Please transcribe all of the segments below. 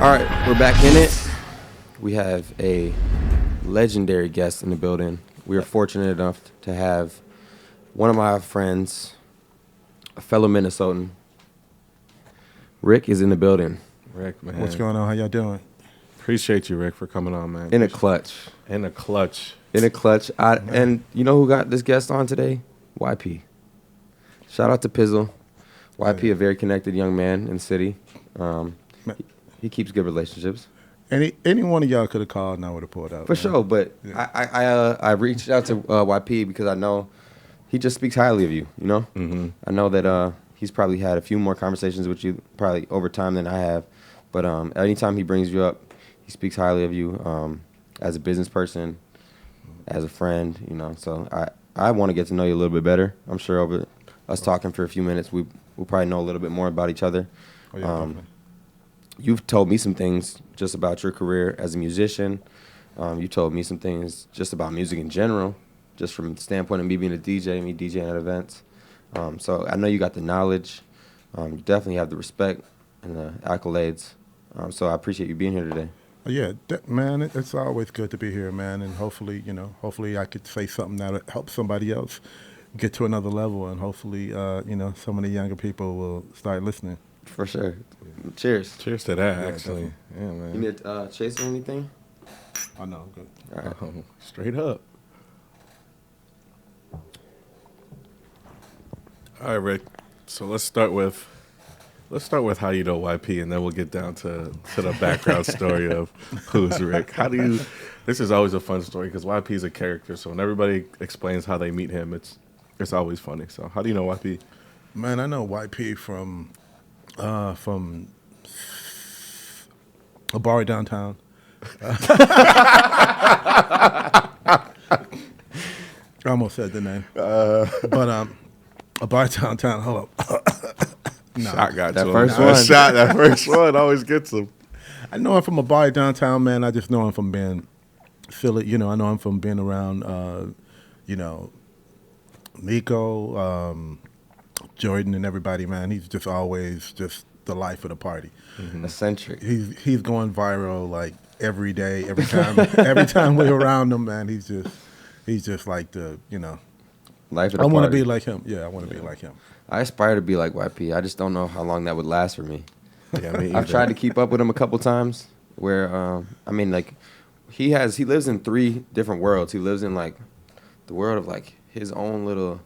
All right, we're back in it. We have a legendary guest in the building. We are fortunate enough to have one of my friends, a fellow Minnesotan. Rick is in the building. Rick, man. What's going on? How y'all doing? Appreciate you, Rick, for coming on, man. In a clutch. In a clutch. In a clutch. And you know who got this guest on today? YP. Shout out to Pizzle. YP, a very connected young man in the city. He keeps good relationships. Any one of y'all could have called and I would have pulled out. For sure, but yeah. I reached out to YP because I know he just speaks highly of you, you know? Mm-hmm. I know that he's probably had a few more conversations with you probably over time than I have. But anytime he brings you up, he speaks highly of you as a business person, as a friend, you know. So I want to get to know you a little bit better. I'm sure over us talking for a few minutes, we'll probably know a little bit more about each other. Oh, yeah, You've told me some things just about your career as a musician. You told me some things just about music in general, just from the standpoint of me being a DJ, me DJing at events. So I know you got the knowledge. You definitely have the respect and the accolades. So I appreciate you being here today. Yeah, man, it's always good to be here, man. And hopefully I could say something that'll help somebody else get to another level. And hopefully, some of the younger people will start listening. For sure. Cheers. Cheers to that, Yeah, actually. definitely. Yeah, man. You need to chase or anything? I know, I'm good. All right. Straight up. All right, Rick. So let's start with how you know YP, and then we'll get down to the background story of who's Rick. This is always a fun story because YP is a character. So when everybody explains how they meet him, it's always funny. So how do you know YP? Man, I know YP from a bar downtown. I almost said the name. But a bar downtown. Hold up. No. Shot got That to first him. one. That first one always gets him. I know him from a bar downtown, man. I just know him from being Philly. You know, I know him from being around, Nico, Jordan, and everybody, man. He's just always just the life of the party. Mm-hmm. Eccentric. He's going viral like every day, every time we're around him, man. He's just like the, Life of the I want to party. be like him. Yeah, I want to be like him. I aspire to be like YP. I just don't know how long that would last for me. Yeah, me I've tried to keep up with him a couple times where, he lives in 3 different worlds. He lives in, like, the world of, like, his own little,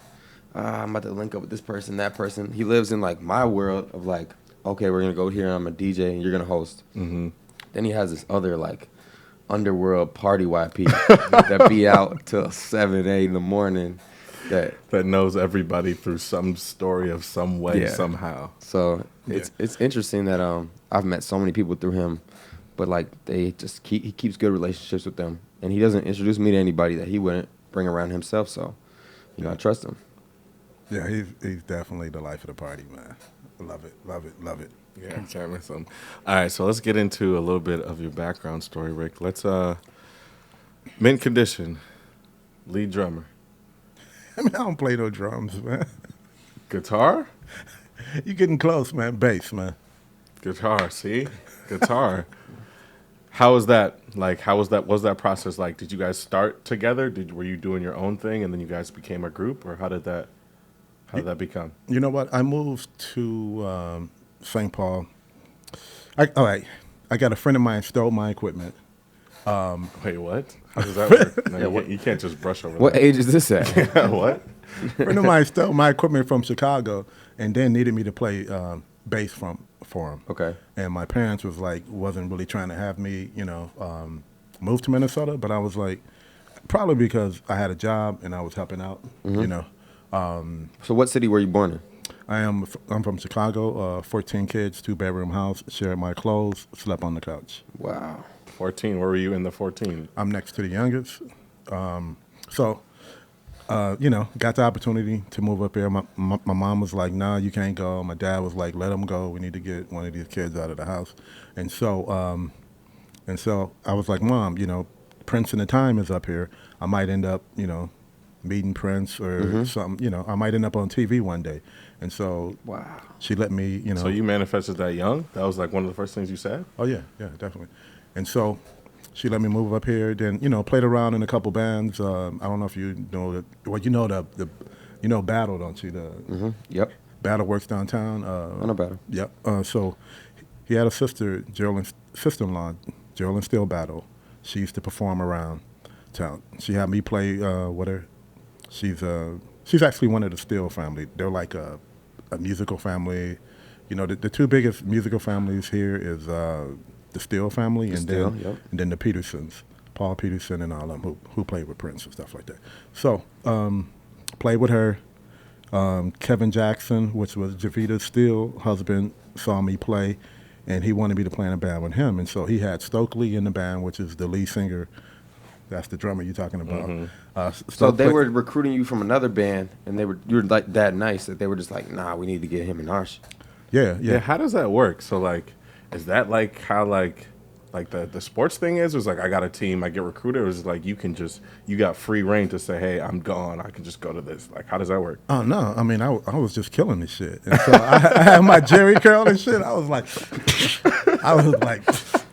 I'm about to link up with this person, that person. He lives in, like, my world of, like, okay, we're going to go here, I'm a DJ, and you're going to host. Mm-hmm. Then he has this other, like, underworld party YP that be out till 7, 8 in the morning. That knows everybody through some story of some way, somehow. So it's interesting that I've met so many people through him, but like he keeps good relationships with them, and he doesn't introduce me to anybody that he wouldn't bring around himself. So, I trust him. Yeah, he's definitely the life of the party, man. I love it. Yeah, exactly. So, all right, so let's get into a little bit of your background story, Rick. Let's Mint Condition, lead drummer. I mean, I don't play no drums, man. Guitar? You getting close, man. Bass, man. Guitar, see? Guitar. How was that? Like, what was that process like? Did you guys start together? Were you doing your own thing and then you guys became a group, or how did that become? You know what? I moved to St. Paul. All right. I got a friend of mine stole my equipment. Wait, what? How does that work? No, you can't just brush over What that. age is this at? What? A friend of mine stole my equipment from Chicago and then needed me to play bass for him. Okay. And my parents wasn't really trying to have me, move to Minnesota, but I was like, probably because I had a job and I was helping out, So what city were you born in? I'm from Chicago, 14 kids, 2-bedroom house, shared my clothes, slept on the couch. Wow. 14. Where were you in the 14? I'm next to the youngest. Got the opportunity to move up here. My mom was like, nah, you can't go. My dad was like, let him go. We need to get one of these kids out of the house. And so I was like, Mom, Prince in the Time is up here. I might end up, meeting Prince or something. You know, I might end up on TV one day. And so Wow. she let me, you know. So you manifested that young? That was like one of the first things you said? Oh, yeah, definitely. And so she let me move up here. Then, you know, played around in a couple bands. I don't know if you know, you know you know Battle, don't you? Yep. Battle works downtown. I know Battle. Yep. So he had a sister-in-law, Geraldine Steele Battle. She used to perform around town. She had me play with her. She's actually one of the Steele family. They're like a musical family. You know, the two biggest musical families here is the Steele family and then the Petersons, Paul Peterson and all of them who played with Prince and stuff like that. So played with her. Kevin Jackson, which was Javita Steele's husband, saw me play, and he wanted me to play in a band with him. And so he had Stokely in the band, which is the lead singer. That's the drummer you're talking about. So they were recruiting you from another band, and you were like that nice that they were just like, nah, we need to get him in ours. Yeah. How does that work? So like, is that like how like the sports thing is? Or is like I got a team, I get recruited, or is it like you got free reign to say, hey, I'm gone, I can just go to this? Like, how does that work? Oh no, I mean I was just killing this shit. And so I had my Jerry curl and shit. I was like,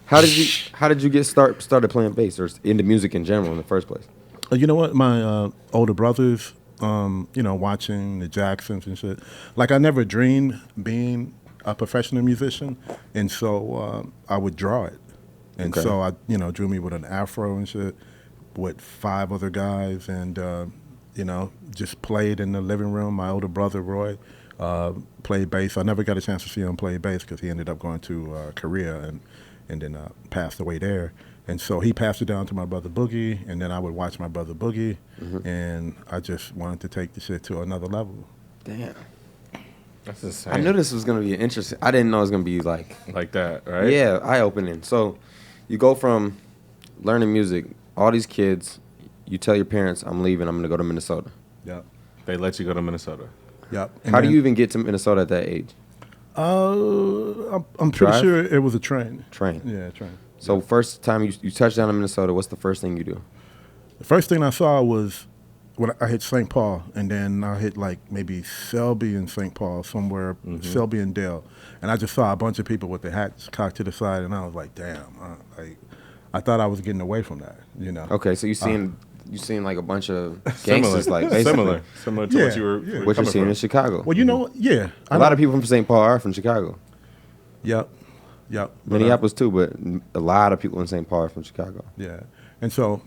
How did you get started playing bass or into music in general in the first place? You know what? My older brothers, you know, watching the Jacksons and shit. Like I never dreamed being a professional musician, and so I would draw it. And so I, you know, drew me with an afro and shit with 5 other guys, and you know, just played in the living room. My older brother Roy played bass. I never got a chance to see him play bass because he ended up going to Korea and then passed away there. And so he passed it down to my brother Boogie, and then I would watch my brother Boogie, and I just wanted to take the shit to another level. Damn. That's insane. I knew this was going to be interesting. I didn't know it was going to be like that, right? Yeah, eye-opening. So you go from learning music, all these kids, you tell your parents, I'm leaving, I'm going to go to Minnesota. Yep. They let you go to Minnesota. Yep. How do you even get to Minnesota at that age? I'm pretty sure it was a train. Train. Yeah, train. So first time you touch down in Minnesota, what's the first thing you do? The first thing I saw was when I hit St. Paul, and then I hit like maybe Selby and St. Paul, somewhere, Selby and Dale. And I just saw a bunch of people with their hats cocked to the side, and I was like, damn, I thought I was getting away from that, you know. Okay, so you seen like a bunch of gangsters, like basically. Similar to what you were what you're seeing in Chicago. Well, you know what? Yeah. A lot of people from St. Paul are from Chicago. Yep. Minneapolis too, but a lot of people in St. Paul are from Chicago. Yeah. And so,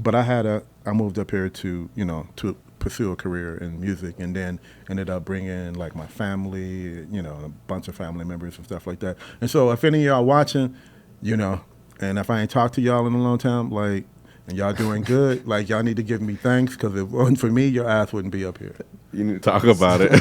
but I moved up here to, you know, to pursue a career in music, and then ended up bringing like my family, you know, a bunch of family members and stuff like that. And so if any of y'all watching, you know, and if I ain't talked to y'all in a long time, like, and y'all doing good, like y'all need to give me thanks, because if it wasn't for me, your ass wouldn't be up here. You need to talk about it.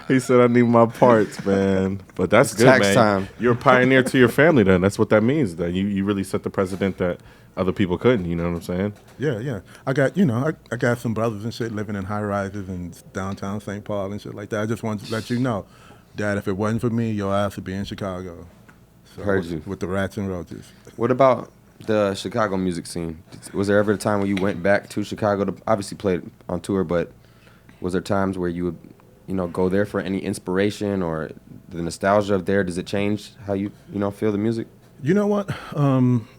He said, I need my parts, man. But that's good, tax man. time. You're a pioneer to your family then. That's what that means. That you really set the precedent that other people couldn't, you know what I'm saying? Yeah. I got, you know, I got some brothers and shit living in high rises in downtown St. Paul and shit like that. I just wanted to let you know, Dad, if it wasn't for me, your ass would be in Chicago. So Heard you. With the Rats and Roaches. What about the Chicago music scene? Was there ever a time when you went back to Chicago to obviously play on tour, but was there times where you would, you know, go there for any inspiration or the nostalgia of there? Does it change how you feel the music? You know what?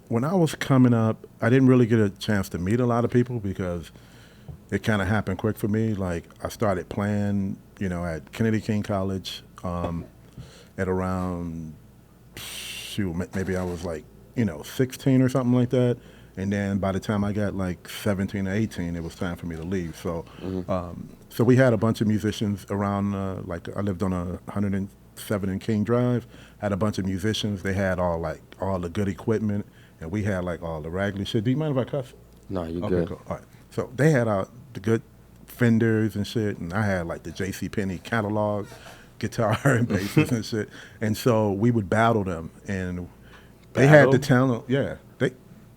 When I was coming up, I didn't really get a chance to meet a lot of people because it kind of happened quick for me. Like I started playing, you know, at Kennedy King College at around, maybe I was like, you know, 16 or something like that. And then by the time I got like 17 or 18, it was time for me to leave. So so we had a bunch of musicians around, like I lived on 107 in King Drive, had a bunch of musicians. They had all the good equipment, and we had like all the raggedy shit. Do you mind if I cuss? No, you Okay, good. cool. All right. So they had the good Fenders and shit, and I had like the JCPenney catalog guitar and basses and shit. And so we would battle them, and they had the talent. Yeah,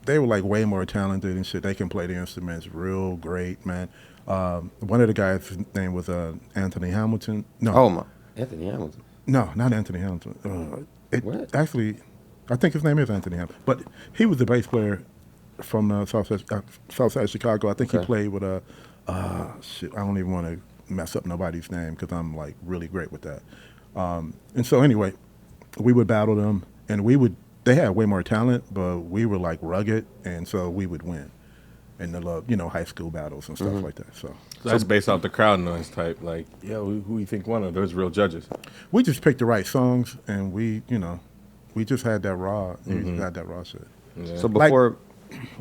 they were like way more talented and shit. They can play the instruments real great, man. One of the guys' his name was Anthony Hamilton. No. Oh my, Anthony Hamilton. No, not Anthony Hamilton. What? Actually, I think his name is Anthony Hamilton. But he was the bass player from south side of Chicago. I think he Okay. played with a shit. I don't even want to mess up nobody's name because I'm like really great with that. And so anyway, we would battle them, and they had way more talent, but we were like rugged, and so we would win in the high school battles and stuff like that. So So that's based off the crowd noise type. Like, yeah, who you think won? Or those real judges? we just picked the right songs, and we just had that raw, we had that raw shit. Yeah. So Like- before,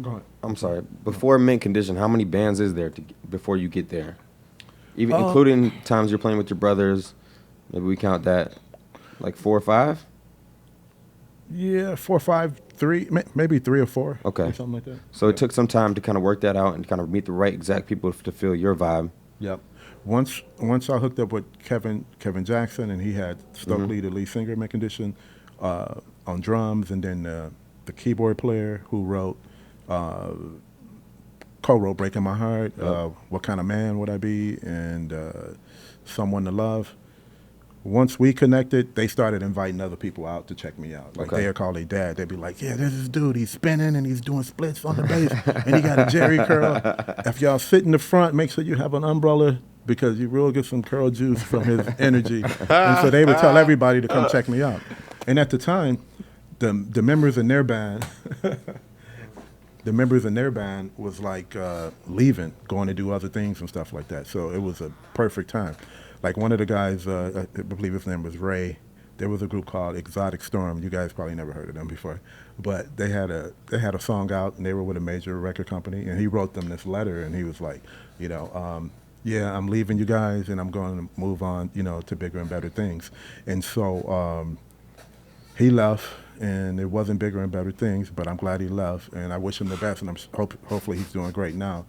Go ahead. I'm sorry, before Mint Condition, how many bands is there before you get there? Even including times you're playing with your brothers, maybe we count that like 4 or 5? Yeah, 4, 5, 3, maybe 3 or 4. Okay. Or something like that. So it took some time to kind of work that out and kind of meet the right exact people to feel your vibe. Yep. Once I hooked up with Kevin Jackson, and he had Stokely, the lead singer of Mint Condition, on drums, and then the keyboard player who co-wrote "Breaking My Heart," "What Kind of Man Would I Be," and "Someone to Love." Once we connected, they started inviting other people out to check me out. Like they'd call their dad. They'd be like, "Yeah, there's this dude. He's spinning and he's doing splits on the bass, and he got a Jerry curl. If y'all sit in the front, make sure you have an umbrella because you will get some curl juice from his energy." And so they would tell everybody to come check me out. And at the time, the members in their band, was like leaving, going to do other things and stuff like that. So it was a perfect time. Like one of the guys, I believe his name was Ray. There was a group called Exotic Storm. You guys probably never heard of them before, but they had a song out, and they were with a major record company. And he wrote them this letter, and he was like, yeah, I'm leaving you guys, and I'm going to move on, to bigger and better things. And so he left, and it wasn't bigger and better things. But I'm glad he left, and I wish him the best, and hopefully he's doing great now,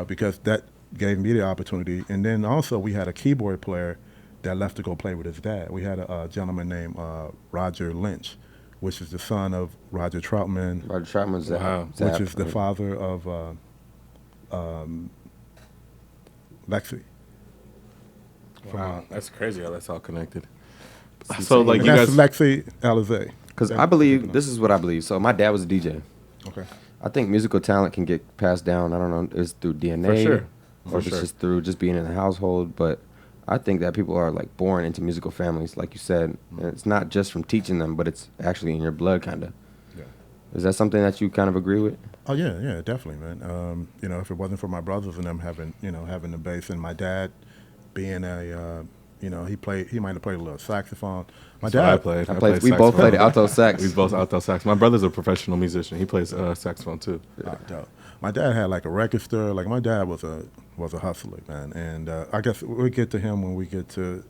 because that gave me the opportunity. And then also we had a keyboard player that left to go play with his dad. We had a gentleman named Roger Lynch, which is the son of Roger Troutman, Roger Troutman's which is the father of Lexi. Wow, that's crazy how that's all connected. So like And you that's guys, Lexi Alizé. Because I believe, this is what I believe. So my dad was a DJ. Okay. I think musical talent can get passed down. I don't know, it's through DNA. For sure. Or if it's just through just being in the household. But I think that people are like born into musical families, like you said. And it's not just from teaching them, but it's actually in your blood, kind of. Yeah. Is that something that you kind of agree with? Oh yeah, definitely, man. If it wasn't for my brothers and them having the bass, and my dad being he might have played a little saxophone. My so dad, I played. We both played alto sax. We both alto sax. My brother's a professional musician. He plays saxophone too. dope. My dad had like a record store. Like my dad was a hustler, man. And I guess we'll get to him when we get to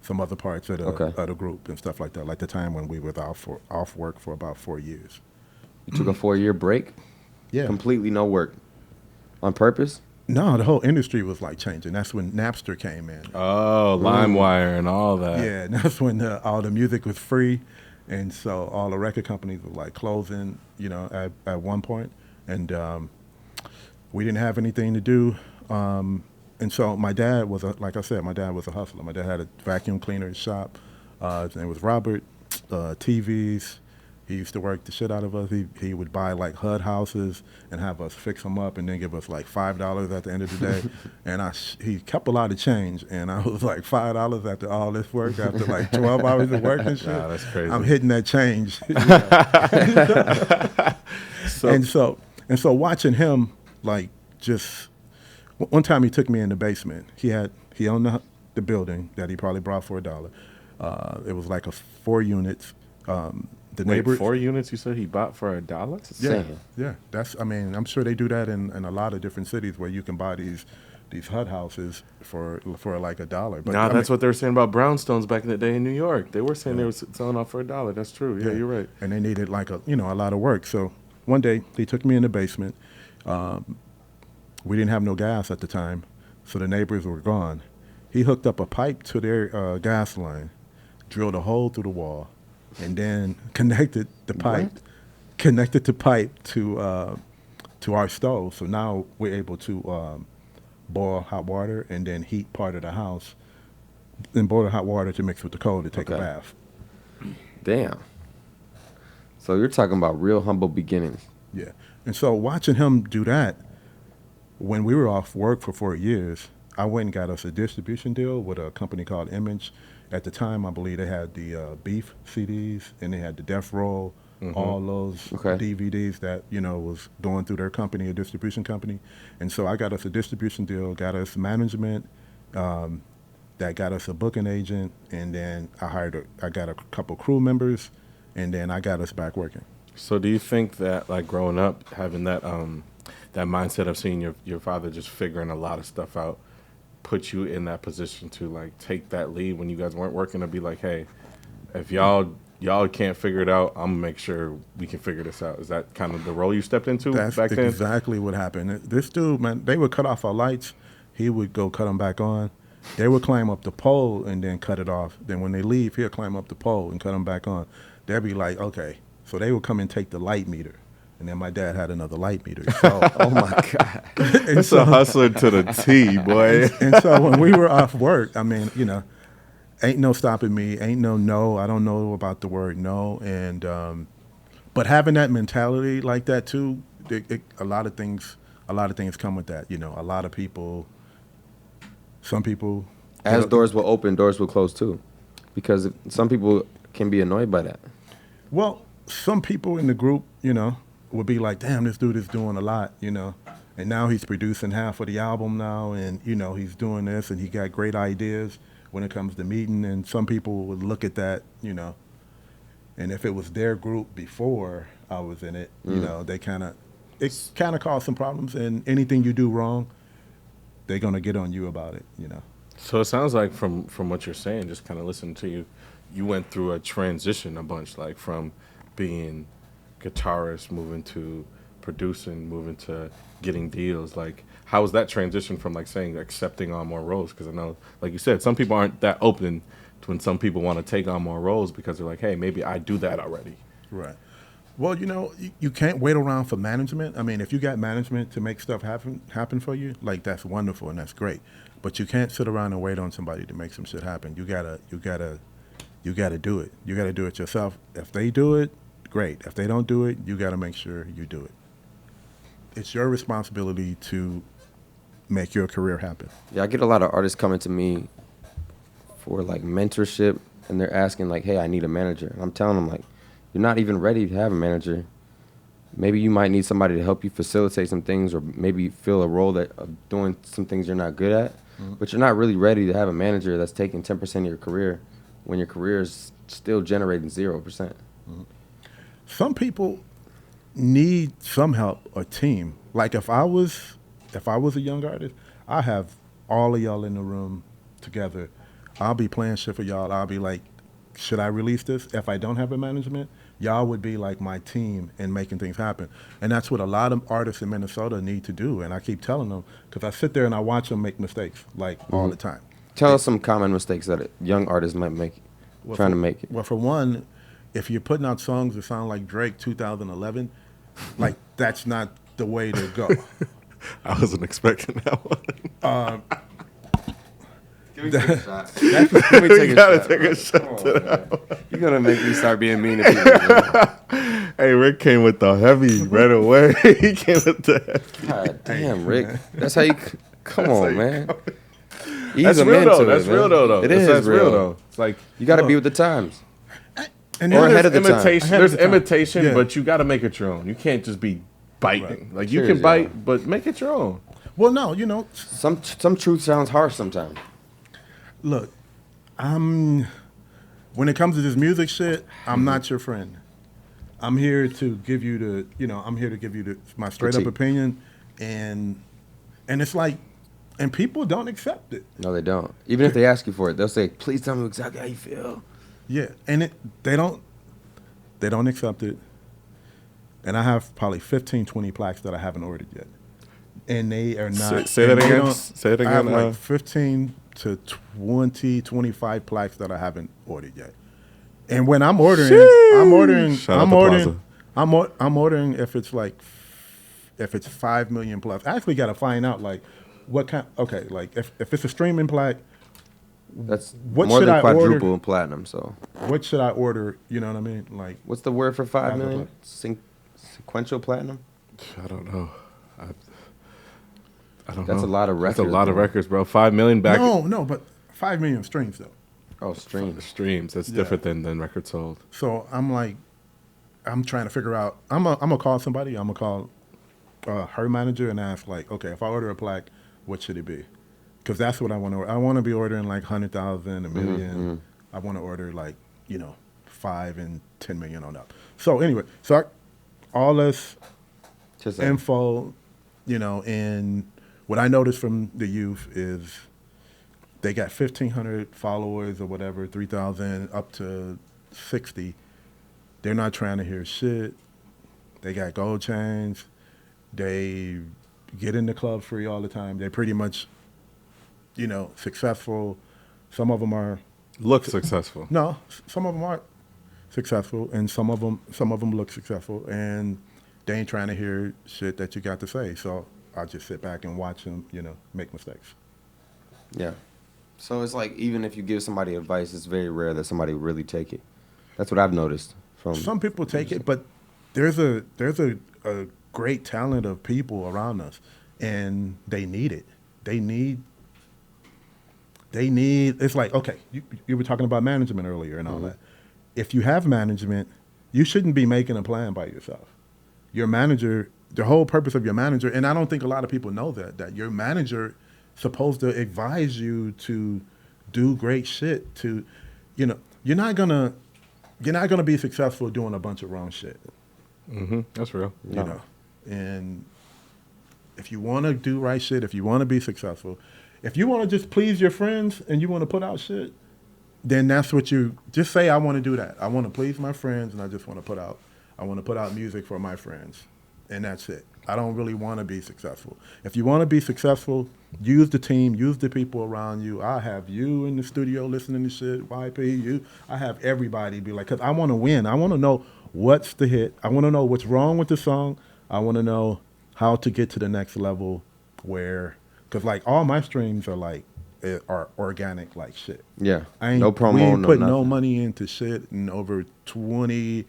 some other parts of the group and stuff like that. Like the time when we were off work for about 4 years. You took a 4-year break? Yeah. Completely no work? On purpose? No, the whole industry was like changing. That's when Napster came in. Oh, LimeWire and all that. Yeah, and that's when all the music was free, and so all the record companies were like closing, at one point, and we didn't have anything to do. And so my dad was like I said, my dad was a hustler. My dad had a vacuum cleaner shop. His name was Robert. TVs. He used to work the shit out of us. He would buy like HUD houses and have us fix them up, and then give us like $5 at the end of the day. And he kept a lot of change, and I was like $5 after all this work, after like 12 hours of work and shit. Nah, that's crazy. I'm hitting that change. And so watching him, like, just one time he took me in the basement. He owned the building that he probably bought for $1. It was like 4 units. The neighbor, 4 units you said he bought for $1? Yeah. I'm sure they do that in a lot of different cities where you can buy these HUD houses for like $1. But that's what they were saying about brownstones back in the day in New York. They were saying they were selling off for $1. That's true. Yeah, you're right. And they needed like a lot of work. So one day he took me in the basement. We didn't have no gas at the time, so the neighbors were gone. He hooked up a pipe to their gas line, drilled a hole through the wall, and then connected the pipe to our stove. So now we're able to boil hot water and then heat part of the house, then boil the hot water to mix with the cold to take a bath. Damn. So you're talking about real humble beginnings. Yeah. And so watching him do that, when we were off work for 4 years, I went and got us a distribution deal with a company called Image. At the time, I believe they had the Beef CDs and they had the Death Roll, all those DVDs that, was going through their company, a distribution company. And so I got us a distribution deal, got us management, that got us a booking agent, and then I got a couple crew members, and then I got us back working. So do you think that, like, growing up, having that that mindset of seeing your father just figuring a lot of stuff out, put you in that position to, like, take that lead when you guys weren't working, to be like, hey, if y'all can't figure it out, I'm gonna make sure we can figure this out? Is that kind of the role you stepped into back then? That's exactly what happened. This dude, man, they would cut off our lights. He would go cut them back on. They would climb up the pole and then cut it off. Then when they leave, he'll climb up the pole and cut them back on. They'd be like, okay. So they would come and take the light meter. And then my dad had another light meter. So, oh, my God. It's a hustler to the T, boy. And so when we were off work, I mean, ain't no stopping me. Ain't no. I don't know about the word no. And but having that mentality like that too, a lot of things come with that. A lot of people. Some people. As doors will open, doors will close too, because some people can be annoyed by that. Well, some people in the group, would be like, "Damn, this dude is doing a lot," and now he's producing half of the album now, and he's doing this, and he got great ideas when it comes to meeting. And some people would look at that, and if it was their group before I was in it, it kind of caused some problems. And anything you do wrong, they're gonna get on you about it, So it sounds like from what you're saying, just kind of listening to you, you went through a transition a bunch, like from being guitarist, moving to producing, moving to getting deals. Like, how was that transition from, like, saying accepting on more roles? Because I know, like you said, some people aren't that open to when some people want to take on more roles because they're like, hey, maybe I do that already. Right. Well, you can't wait around for management. I mean, if you got management to make stuff happen for you, like, that's wonderful and that's great. But you can't sit around and wait on somebody to make some shit happen. You gotta do it. You gotta do it yourself. If they do it, great. If they don't do it, you gotta make sure you do it. It's your responsibility to make your career happen. Yeah, I get a lot of artists coming to me for, like, mentorship, and they're asking, like, hey, I need a manager. And I'm telling them, like, you're not even ready to have a manager. Maybe you might need somebody to help you facilitate some things, or maybe fill a role of doing some things you're not good at. But you're not really ready to have a manager that's taking 10% of your career when your career is still generating 0%. Some people need some help or team. Like, if I was a young artist, I have all of y'all in the room together. I'll be playing shit for y'all. I'll be like, should I release this? If I don't have a management, y'all would be like my team in making things happen. And that's what a lot of artists in Minnesota need to do. And I keep telling them, because I sit there and I watch them make mistakes, like, all the time. Tell us some common mistakes that young artists might make trying to make it. Well, for one, if you're putting out songs that sound like Drake 2011, like, that's not the way to go. I wasn't expecting that one. Give me a shot. Let me take a shot to that. You're going to make me start being mean to people. Hey, Rick came with the heavy right away. He came with the heavy. God damn, Rick. That's how you... Come on, man. That's real, though. That's real, though. It is real, though. It's like... You got to be with the times. And or ahead of the time. There's imitation, but you got to make it your own. You can't just be biting. Right. Like, you can bite, but make it your own. Well, no, Some truth sounds harsh sometimes. Look, when it comes to this music shit, I'm not your friend. I'm here to give you my straight up opinion, and it's like, and people don't accept it. No, they don't. Even if they ask you for it, they'll say, "Please tell me exactly how you feel." Yeah, and they don't accept it. And I have probably 15, 20 plaques that I haven't ordered yet, and they are not. Say that again. Say it again. I have like 15 to 20, 25 plaques that I haven't ordered yet. And when I'm ordering, I'm ordering if it's 5 million plus. I actually got to find out, like, what kind. Okay, like, if it's a streaming plaque, that's what more should than I quadruple order? in platinum. So what should I order? You know what I mean? Like, what's the word for 5 million? Sequential platinum. I don't know. I don't know. That's a lot of records. That's a lot of bro. records, bro. 5 million back. No, but 5 million streams though. Oh, streams. Streams. That's Yeah. different than records sold. So I'm like, I'm trying to figure out. I'm gonna call somebody. I'm gonna call her manager and ask like, okay, if I order a plaque, what should it be? Because that's what I want to. I want to be ordering like 100,000, a million. I want to order like 5 and 10 million on up. So anyway, all this Just like, info, and what I noticed from the youth is they got 1,500 followers or whatever, 3,000 up to 60. They're not trying to hear shit. They got gold chains. They get in the club free all the time. They're pretty much, successful. Some of them are. Look successful. No, some of them aren't successful, and some of them look successful, and they ain't trying to hear shit that you got to say. So I'll just sit back and watch them, make mistakes. yeah. So it's like even if you give somebody advice, it's very rare that somebody would really take it. That's what I've noticed. From Some people take it, but there's a great talent of people around us, and they need it. They need. It's like, okay, you were talking about management earlier and all that. If you have management, you shouldn't be making a plan by yourself. Your manager, the whole purpose of your manager, and I don't think a lot of people know that your manager supposed to advise you to do great shit. To, you're not gonna be successful doing a bunch of wrong shit. That's real. And if you want to do right shit, if you want to be successful, if you want to just please your friends and you want to put out shit, then that's what you just say. I want to do that. I want to please my friends, and I just want to put out music for my friends, and that's it. I don't really want to be successful. If you want to be successful, use the team, use the people around you. I have you in the studio listening to shit, YP, I have everybody be like, because I want to win. I want to know what's the hit. I want to know what's wrong with the song. I want to know how to get to the next level because like all my streams are organic like shit. Yeah. I ain't, No promo, we ain't no put nothing. no money into shit in over 20,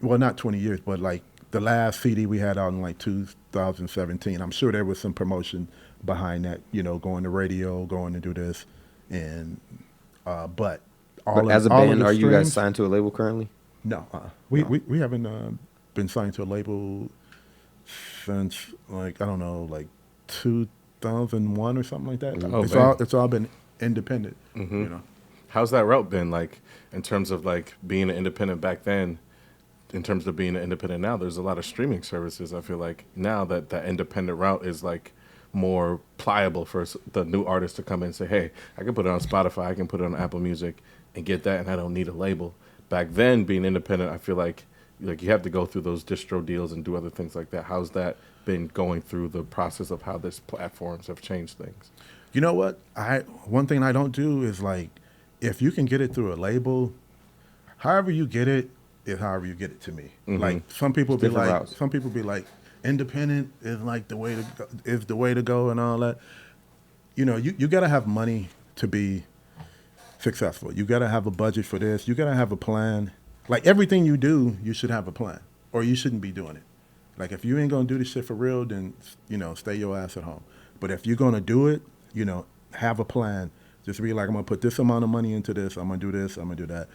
not 20 years, but like the last CD we had out in like 2017. I'm sure there was some promotion behind that, going to radio, going to do this. And, but as a all of band, the are you guys streams- signed to a label currently? No, we haven't been signed to a label since like, I don't know, like 2001 or something like that. Oh, man. It's all been independent, How's that route been like in terms of like being an independent back then? In terms of being an independent now, there's a lot of streaming services. I feel like now that independent route is like more pliable for the new artist to come in and say, hey, I can put it on Spotify, I can put it on Apple Music and get that, and I don't need a label. Back then, being independent, I feel like you have to go through those distro deals and do other things like that. How's that been going through the process of how these platforms have changed things? You know what? One thing I don't do is like, if you can get it through a label, however you get it is however you get it to me. Like some people be Different like, routes. independent is like the way to go and all that. You got to have money to be successful. You got to have a budget for this. You got to have a plan. Like everything you do, you should have a plan, or you shouldn't be doing it. Like if you ain't gonna do this shit for real, then stay your ass at home. But if you're gonna do it, have a plan. Just be like, I'm gonna put this amount of money into this. I'm gonna do this. I'm gonna do that.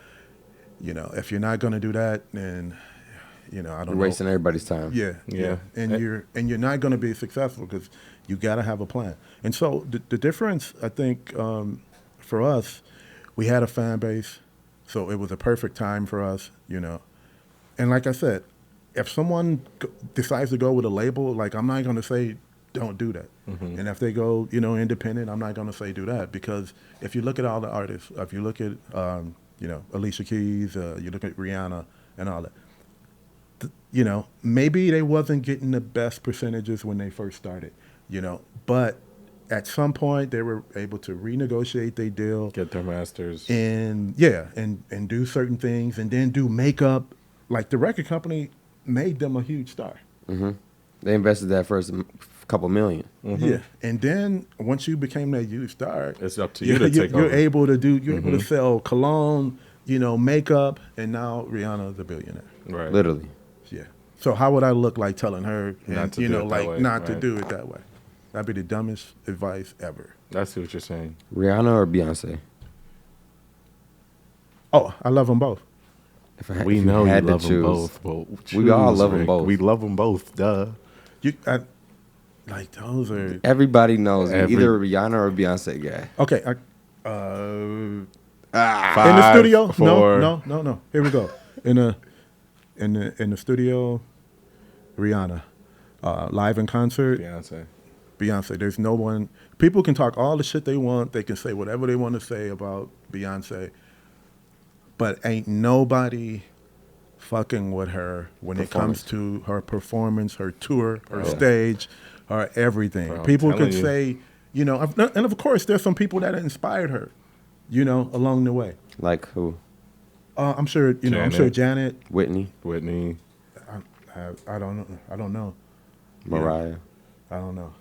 If you're not gonna do that, then I don't know. You're wasting everybody's time. Yeah. And you're not gonna be successful because you gotta have a plan. And so the difference, I think, for us, we had a fan base. So it was a perfect time for us, And like I said, if someone decides to go with a label, like I'm not going to say don't do that. And if they go, independent, I'm not going to say do that. Because if you look at all the artists, if you look at, Alicia Keys, you look at Rihanna and all that, maybe they wasn't getting the best percentages when they first started, but at some point they were able to renegotiate their deal, Get their masters. and and do certain things, and then do makeup. Like the record company made them a huge star. They invested that first couple million. Yeah, and then once you became that huge star, It's up to you to take you're over. able to do. You're able to sell cologne, makeup, and now Rihanna is a billionaire. Right. Literally. Yeah. So how would I look like telling her, Not to you do know, it that like way, not to right. do it that way? That'd be the dumbest advice ever. I see what you're saying. Rihanna or Beyonce? Oh, I love them both. We If know you had to love them choose, both. Well, we all choose, love 'em Rick. both. We love them both. Duh. Like those are everybody knows Every- either a Rihanna or a Beyonce guy. okay. In the Five, studio? four. No. Here we go. In the studio, Rihanna. Live in concert, Beyonce. There's no one. People can talk all the shit they want. They can say whatever they want to say about Beyonce, but ain't nobody fucking with her when it comes to her performance, her tour, her stage, her everything. Bro, I'm People telling could you. say, you know, and of course, there's some people that inspired her, you know, along the way. Like who? I'm sure, you know, I'm sure Janet. Whitney, I don't know. Mariah. I don't know.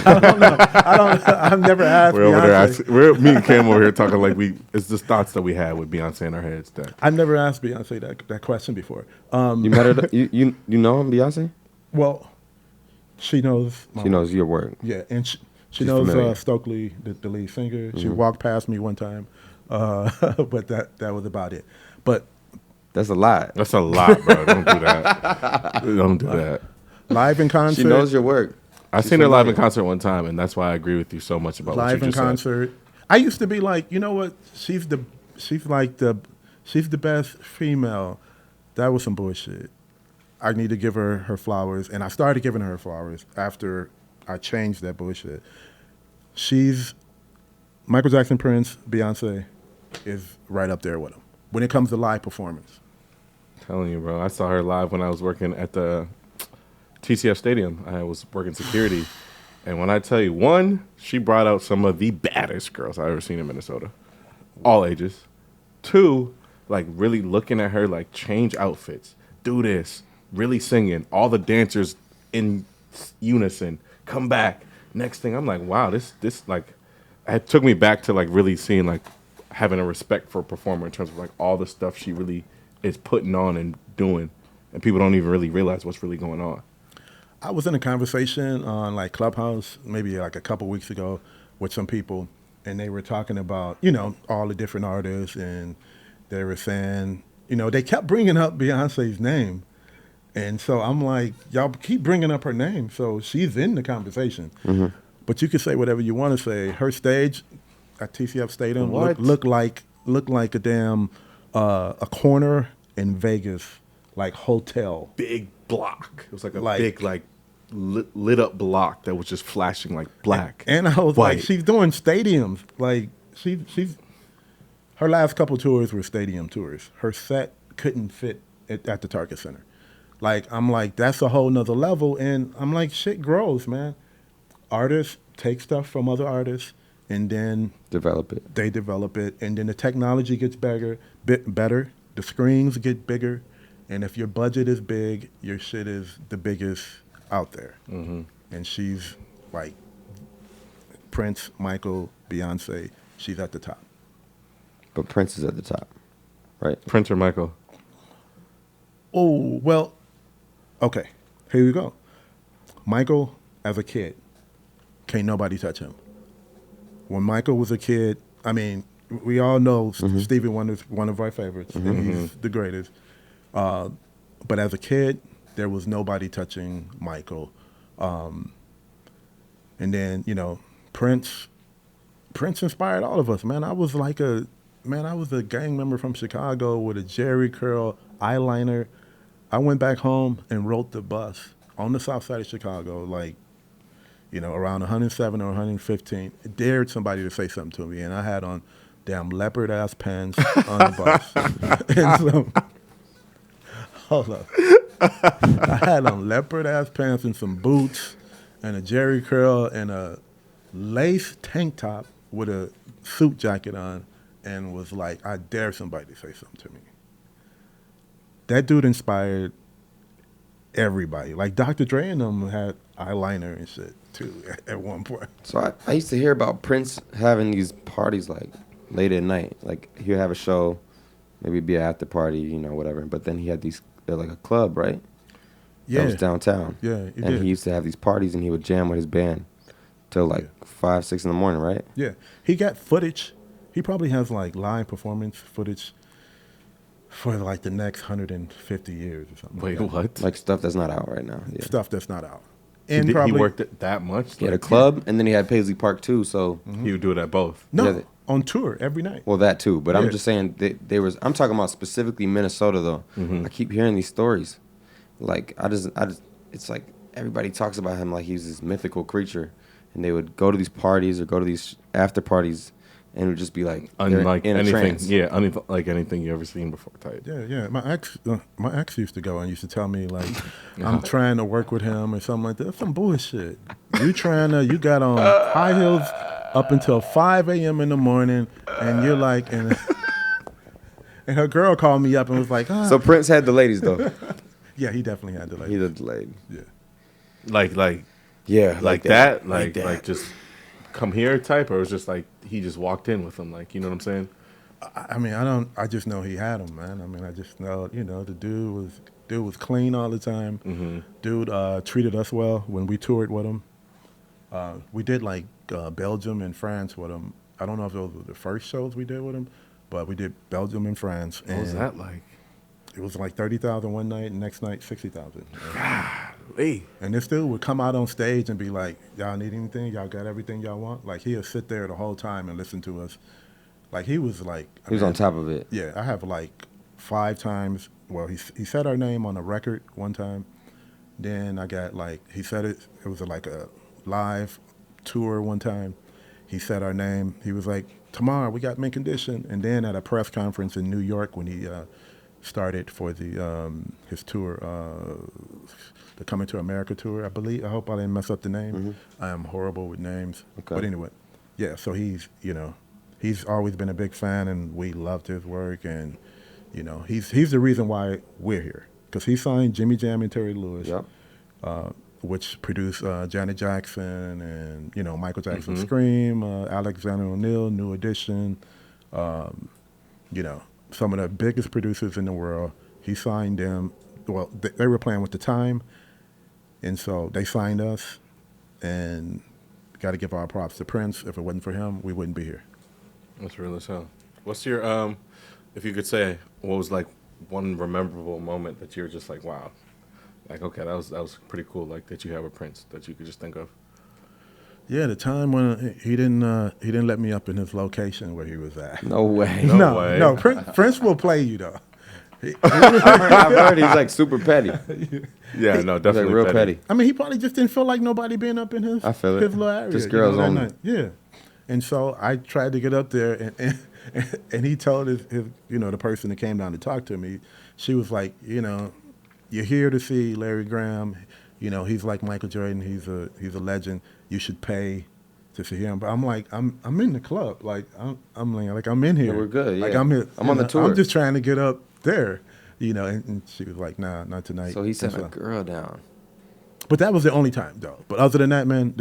I've never asked We're over there. Beyonce. We're me and Cam over here talking like it's just thoughts that we had with Beyonce in our heads. That I've never asked Beyonce that question before. You met her? You know him, Beyonce? Well, she knows. She knows your work. Yeah, and she She's knows familiar. Stokely, the lead singer. She walked past me one time, but that was about it. But That's a lot. That's a lot, bro. Don't do that. Don't do that. live in concert. She knows your work. I seen her live in concert one time, and that's why I agree with you so much about what Live you in just said. concert. I used to be like, you know what? She's the best female. That was some bullshit. I need to give her her flowers, and I started giving her flowers after I changed that bullshit. She's Michael Jackson, Prince, Beyonce is right up there with them when it comes to live performance. Telling you, bro. I saw her live when I was working at the TCF Stadium. I was working security. And when I tell you, one, she brought out some of the baddest girls I've ever seen in Minnesota. All ages. Two, like really looking at her, like change outfits, do this, really singing, all the dancers in unison, come back. Next thing, I'm like, wow, this like, it took me back to like really seeing like having a respect for a performer in terms of like all the stuff she really is putting on and doing. And people don't even really realize what's really going on. I was in a conversation on like Clubhouse maybe like a couple weeks ago with some people, and they were talking about, you know, all the different artists, and they were saying, you know, they kept bringing up Beyonce's name. And so I'm like, y'all keep bringing up her name. So she's in the conversation. Mm-hmm. But you can say whatever you want to say. Her stage at TCF Stadium looked like a damn a corner in Vegas, like hotel. Big block. It was like a big like lit up block that was just flashing like black. And I was white. like, she's doing stadiums. Like she's her last couple tours were stadium tours. Her set couldn't fit at the Target Center. Like, I'm like, that's a whole nother level. And I'm like, shit grows, man. Artists take stuff from other artists and then Develop it. they develop it. And then the technology gets better. The screens get bigger. And if your budget is big, your shit is the biggest out there. Mm-hmm. And she's like Prince, Michael, Beyonce. She's at the top. But Prince is at the top, right? Prince or Michael? Oh, well, okay. Here we go. Michael, as a kid, can't nobody touch him. When Michael was a kid, I mean, we all know Stevie Wonder's one of our favorites, and he's the greatest. But as a kid, there was nobody touching Michael. And then, you know, Prince inspired all of us, man. I was a gang member from Chicago with a Jerry curl eyeliner. I went back home and rode the bus on the south side of Chicago, like, you know, around 107 or 115. I dared somebody to say something to me, and I had on damn leopard-ass pants on the bus. And so, hold up. I had on leopard-ass pants and some boots and a Jerry curl and a lace tank top with a suit jacket on, and was like, I dare somebody to say something to me. That dude inspired everybody. Like Dr. Dre and them had eyeliner and shit too at one point. So I used to hear about Prince having these parties like late at night. Like he'd have a show, maybe be an after party, you know, whatever. But then he had these like a club, right? that was downtown. Yeah, he and did. he used to have these parties, and he would jam with his band till like 5, 6 in the morning, right? Yeah, he got footage. He probably has like live performance footage for like the next 150 years or something. Wait, like that. what? Like stuff that's not out right now. Yeah. Stuff that's not out. He, And did, probably he worked it that much? He had a club, and then he had Paisley Park too. So, He would do it at both. no yeah, on tour every night. well, that too. But I'm Yeah. just saying they was. I'm talking about specifically Minnesota though. I keep hearing these stories. Like I just. It's like everybody talks about him like he's this mythical creature, and they would go to these parties or go to these after parties, and it would just be like they're Unlike in a anything, trance. unlike anything you ever seen before. Type. Yeah. My ex used to go and used to tell me like, I'm trying to work with him or something like that. That's some bullshit. You got on high heels up until 5 a.m. in the morning, and you're like, and her girl called me up and was like, So Prince had the ladies though. yeah, he definitely had to like, He did the ladies. yeah. Like Yeah, that, like that. like just come here type, or it was just like he just walked in with them, like, you know what I'm saying? I mean, I just know he had them, man. I mean, I just know, the dude was clean all the time. Mm-hmm. Dude treated us well when we toured with him. We did like Belgium and France with him. I don't know if those were the first shows we did with him, but we did Belgium and France. What was that like? It was like 30,000 one night, and next night 60,000. Hey, And this dude would come out on stage and be like, "Y'all need anything? Y'all got everything y'all want?" Like he'll sit there the whole time and listen to us. Like he was like, He was on top of it. Yeah, I have like 5 times. Well, he said our name on a record one time. Then I got like he said it. It was like a live tour one time. He said our name. He was like, "Tomorrow we got Mint Condition." And then at a press conference in New York when he started for the his tour, the Coming to America tour, I believe. I hope I didn't mess up the name. I am horrible with names. Okay. But anyway, yeah. So he's he's always been a big fan, and we loved his work, and he's the reason why we're here, because he signed Jimmy Jam and Terry Lewis, Yep. which produced Janet Jackson and Michael Jackson's Scream, Alexander O'Neal, New Edition, some of the biggest producers in the world. He signed them. Well, they were playing with the time, and so they signed us, and got to give our props to Prince. If it wasn't for him, we wouldn't be here. that's real as hell. What's your if you could say, what was like one memorable moment that you were just like, wow, like, okay, that was pretty cool, like that you have a Prince that you could just think of? Yeah, the time when he didn't let me up in his location where he was at. No way. No way. No, Prince will play you though. I've heard he's like super petty. Yeah, no, He's like definitely real petty. I mean, he probably just didn't feel like nobody being up in his I feel it. his little area. Just girls that only. night. Yeah, and so I tried to get up there, and he told his the person that came down to talk to me, she was like, you're here to see Larry Graham. He's like Michael Jordan. He's a legend. You should pay to see him. But I'm like, I'm in the club. Like I'm in here. Yeah, we're good, Like yeah. I'm here. I'm on the tour. I'm just trying to get up there. And she was like, nah, not tonight. So he sent And a girl down. But that was the only time, though. But other than that, man,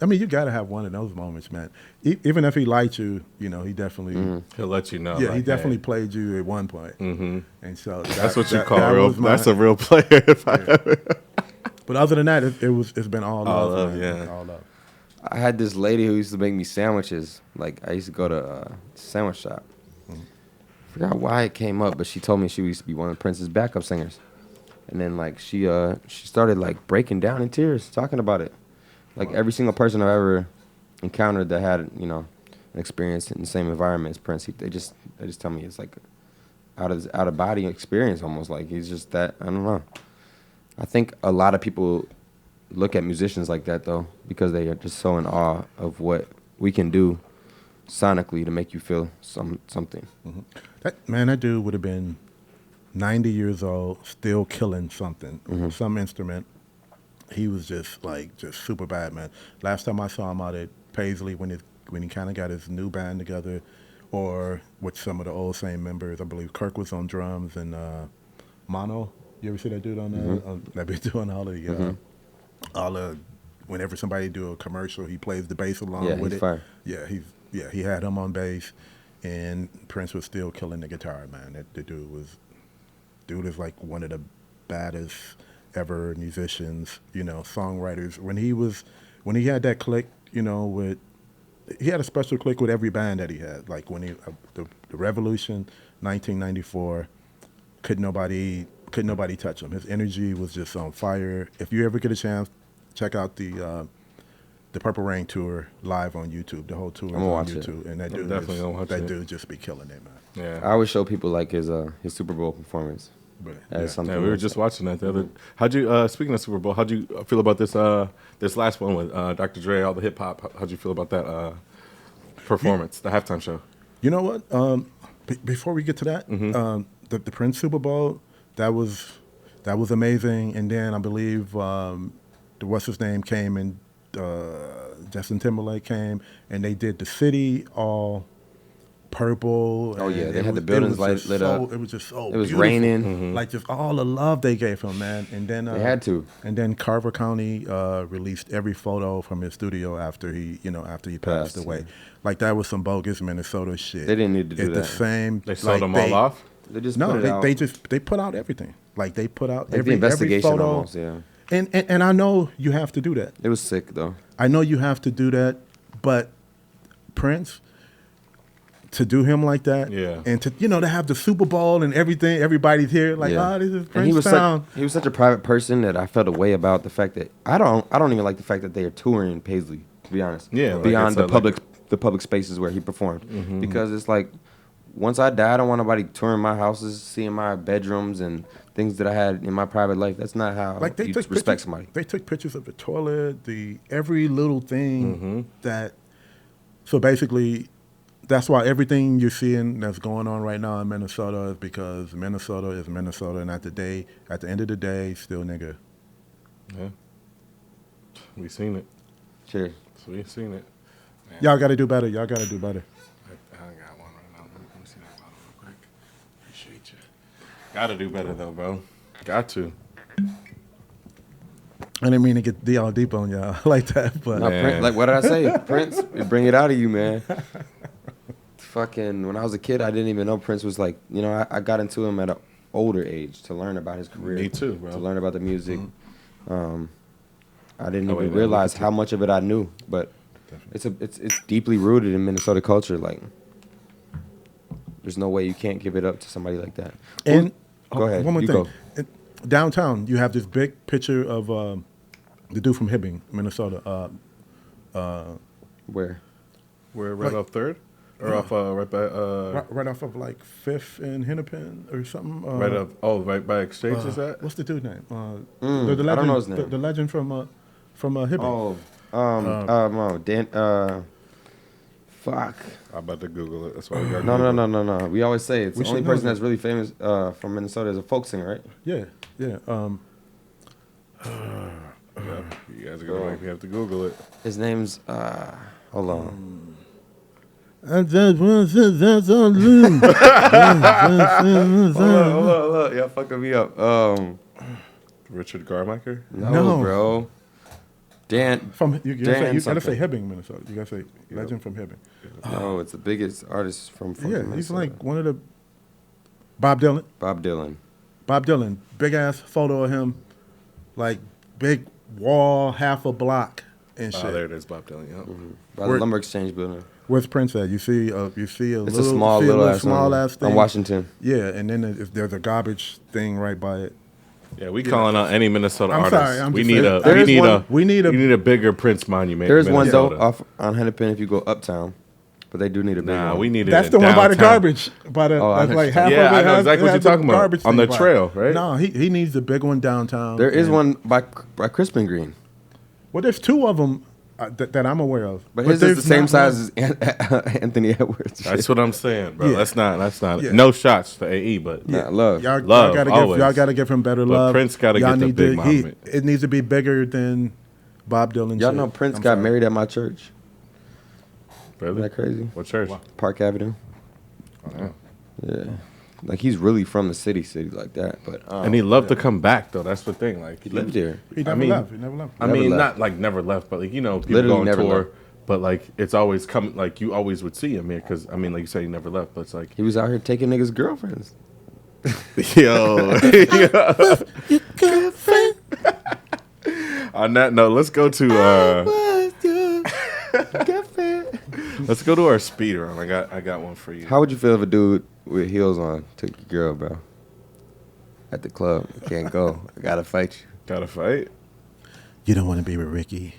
I mean, you got to have one of those moments, man. Even if he liked you, he definitely, He'll let you know. yeah, like, he definitely hey. played you at one point. Mhm. And so That's what you that call real. was my- That's a real player. If I ever. But other than that, it's been all All love, love, man. yeah. All love. I had this lady who used to make me sandwiches. Like I used to go to a sandwich shop. Forgot why it came up, but she told me she used to be one of Prince's backup singers. And then like she started like breaking down in tears talking about it. Like every single person I've ever encountered that had an experience in the same environment as Prince, they just tell me it's like out of body experience almost. Like he's just that, I don't know. I think a lot of people look at musicians like that though, because they are just so in awe of what we can do sonically to make you feel something. That dude would have been 90 years old, still killing something, some instrument. He was just super bad, man. Last time I saw him out at Paisley when he kind of got his new band together, or with some of the old same members. I believe Kirk was on drums and Mono. You ever see that dude on there? That be doing all the whenever somebody do a commercial, he plays the bass along Yeah, with he's it. fire. Yeah, he had him on bass, and Prince was still killing the guitar, man. The dude is like one of the baddest ever musicians, songwriters. When he had that click, he had a special click with every band that he had. Like when the Revolution, 1994, could nobody touch him. His energy was just on fire. If you ever get a chance, check out the Purple Rain tour live on YouTube. The whole tour is on YouTube, and that dude just be killing it, man. Yeah, I always show people like his Super Bowl performance. We were just watching that the other. How'd you? Speaking of Super Bowl, how'd you feel about this last one with Dr. Dre, all the hip hop? How'd you feel about that performance, the halftime show? You know what? Before we get to that, the Prince Super Bowl, that was amazing. And then I believe what's his name came, and Justin Timberlake came, and they did the city all purple. Oh yeah, they had the buildings lit up. It was just so. It was beautiful. raining. Like just all the love they gave him, man. And then they had to. And then Carver County released every photo from his studio after he passed away. Yeah. Like that was some bogus Minnesota shit. They didn't need to do that. The same. They sold them all off. They just they put out everything. Like they put out like every investigation photo. almost. Yeah. And I know you have to do that. It was sick though. I know you have to do that, but Prince, to do him like that, and to have the Super Bowl and everything, everybody's here like, this is Prince town. He was such a private person that I felt a way about the fact that I don't even like the fact that they are touring Paisley, to be honest. Yeah, beyond the public spaces where he performed, because it's like once I die, I don't want nobody touring my houses, seeing my bedrooms and things that I had in my private life. That's not how you respect somebody. They took pictures of the toilet, every little thing that. So basically, that's why everything you're seeing that's going on right now in Minnesota is because Minnesota is Minnesota, and at the end of the day, still nigga. Yeah, we seen it. Cheers. So we seen it. Man. Y'all got to do better. Y'all got to do better. I got one right now. Let me see that bottle real quick. Appreciate you. Got to do better though, bro. Got to. I didn't mean to get all deep on y'all like that, but No, Prince, like what did I say? Prince, it bring it out of you, man. Fucking when I was a kid, I didn't even know Prince was like, I got into him at an older age to learn about his career. Me too, bro. To learn about the music. I didn't even realize how much of it I knew, but it's deeply rooted in Minnesota culture. Like, there's no way you can't give it up to somebody like that. And go ahead. One more you thing. Go. Downtown, you have this big picture of the dude from Hibbing, Minnesota. Where? We're right off 3rd? Or off right by right off of like 5th and Hennepin or something. Right by Exchange is that? What's the dude's name? The legend, I don't know his name. The legend from Hibbing. Fuck. I'm about to Google it. That's why we got No. We always say it's the only person that's really famous from Minnesota is a folk singer, right? Yeah. You guys are gonna make me have to Google it. His name's hold on. Hold on. Y'all fucking me up. Richard Garmacher? No, bro. Dan. You gotta say Hibbing, Minnesota. You gotta say legend from Hibbing. No, it's the biggest artist from Minnesota. He's like one of the Bob Dylan. Bob Dylan. Big ass photo of him, like big wall, half a block and shit. Oh, there it is, Bob Dylan. Yep. By the Lumber Exchange building. Where's Prince at? You see a It's little, a small ass thing on Washington. Yeah, and then there's a garbage thing right by it. Yeah, we calling out any Minnesota I'm artist. sorry, We need a bigger Prince monument. There's one Minnesota. though off on Hennepin if you go uptown, but they do need a big one. We need it. That's the one by the garbage. By the I like half yeah, of it. I know exactly what you're talking about. Garbage On the thing trail, right? No, he needs the big one downtown. There is one by Crispin Green, Well, there's two of them that I'm aware of. but his is the same size as Anthony Edwards. That's what I'm saying, bro. Yeah. That's not. Yeah. No shots to AE, but Nah, love. Y'all always. gotta give him better But love. Prince gotta Y'all get the need big monument. It needs to be bigger than Bob Dylan. Y'all shit. know Prince I'm got sorry. married at my church. really? Isn't that crazy? What church? Park Avenue. Yeah. Yeah, like he's really from the city like that. But And he loved to come back, though. That's the thing. Like he lived here. He never left. He never left. I Never mean, left. not like never left, but like people Literally go on never tour. left. But like it's always come. Like you always would see him here because like you said, he never left. But it's like He was out here taking niggas' girlfriends. yo, Your girlfriend. On that note, let's go to let's go to our speed round. I got one for you. How would you feel if a dude with heels on took your girl, bro? At the club, you can't go. I gotta fight you. Gotta fight. You don't want to be with Ricky.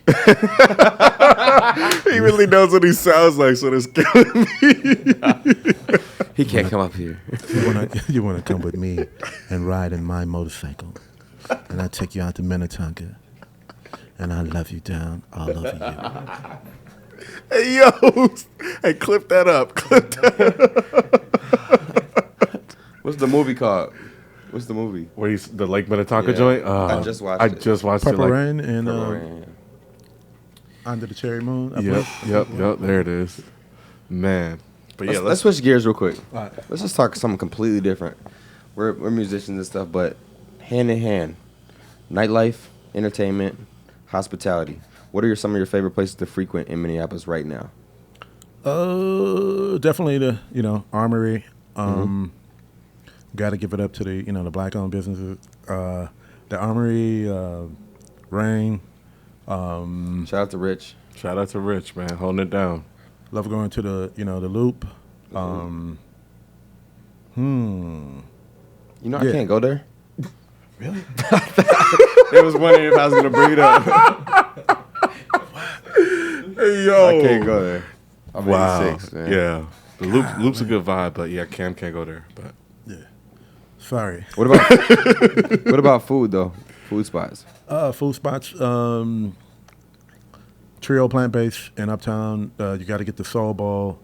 He really knows what he sounds like, so that's killing me. He can't come up here. You wanna come with me and ride in my motorcycle, and I take you out to Minnetonka, and I love you down all over you. Hey, yo. Hey, clip that up. Clip that up. What's the movie called? What's the movie? Where he's the Lake Minnetonka Yeah. joint? I just watched I it. just watched Purple it. Rain and Purple Rain, yeah. Under the Cherry Moon. I Yep, believe. yep. There it is. Man. But yeah, Let's switch gears real quick. All right. Let's just talk something completely different. We're musicians and stuff, but hand in hand, nightlife, entertainment, hospitality. What are some of your favorite places to frequent in Minneapolis right now? Definitely the Armory. Got to give it up to the black-owned businesses. The Armory, Rain. Shout out to Rich. shout out to Rich, man, holding it down. Love going to the Loop. You know, Yeah. I can't go there. Really? They was wondering if I was gonna bring it up. Hey, yo. I can't go there. I'm Wow. 86, man. Yeah. The Loop's a good vibe, but yeah, Cam can't go there. But Yeah. Sorry. What about what about food though? Food spots. Food spots. Trio Plant Based in Uptown. You got to get the Soul Bowl.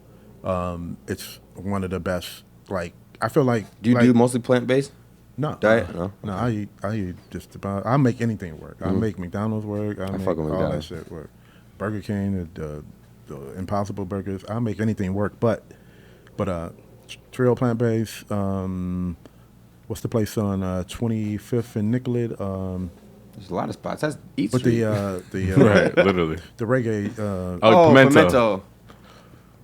It's one of the best. Like I feel like. Do you do mostly plant based? No. Diet? No? No, I eat just about. I make anything work. I make McDonald's work. I make fuck with all that McDonald's. shit work. Burger King, the Impossible Burgers. I make anything work. But Trio Plant Based. What's the place on 25th and Nicollet? There's a lot of spots. That's Eat But Street. right, literally. the reggae. Oh, Pimento.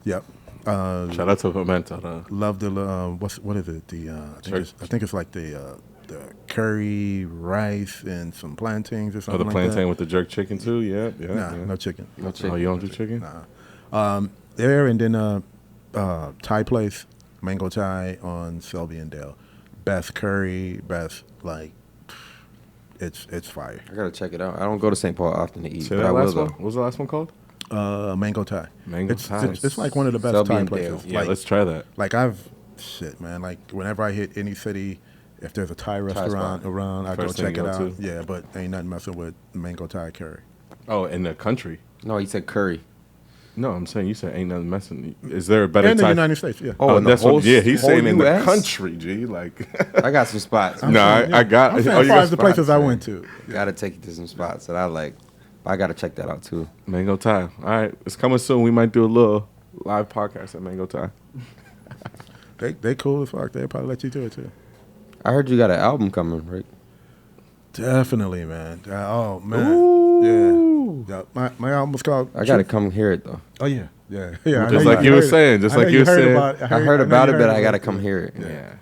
Yep. Shout out to Pimento, though. Love the what is it? I think it's like the curry rice and some plantains or Oh, something the like plantain that. with the jerk chicken, too? Yeah, yeah. Nah, yeah. no chicken. No chicken. Oh, you don't do chicken? Nah. There and then Thai place, Mango Thai on Selby and Dale. Best curry, best it's fire. I gotta check it out. I don't go to St. Paul often to eat, Say but that I will last one? though. What was the last one called? Mango Thai. Mango it's, Thai. It's like one of the best Selby Thai and places. Dale. Yeah, let's try that. Like shit, man. Like whenever I hit any city, if there's a Thai restaurant spot. around, I go First thing check you it go out. to. Yeah, but ain't nothing messing with Mango Thai curry. Oh, in the country? No, he said curry. No, I'm saying you said ain't nothing messing. Is there a better In the Thai? United States, yeah. Oh, in the that's whole what, yeah, he's whole saying in the US? country, G. Like, I got some spots. no, I got. I'm saying oh, as you far got as the spots, places I man. went to. Gotta take you to some spots that I like. I gotta check that out too. Mango Thai. All right, it's coming soon. We might do a little live podcast at Mango Thai. They cool as fuck. They probably let you do it too. I heard you got an album coming, right? Definitely, man. Oh man, Ooh. yeah. My album was called. I gotta come hear it though. Oh yeah. I know Just like you were heard it. saying, just I know like you were heard saying. about it. I heard know about you it, but heard I gotta about come it. hear it. Yeah.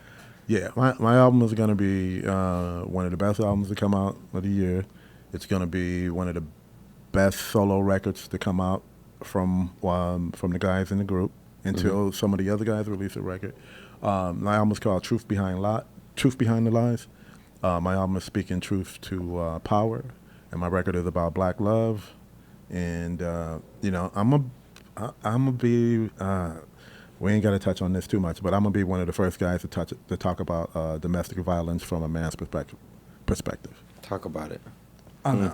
Yeah, my album is gonna be one of the best albums to come out of the year. It's gonna be one of the best solo records to come out from the guys in the group until some of the other guys release a record. My album is called Truth Behind the Lies. My album is speaking truth to power, and my record is about black love. And I'm a be. We ain't got to touch on this too much, but I'm gonna be one of the first guys to talk about domestic violence from a man's perspective. Talk about it. Oh, no,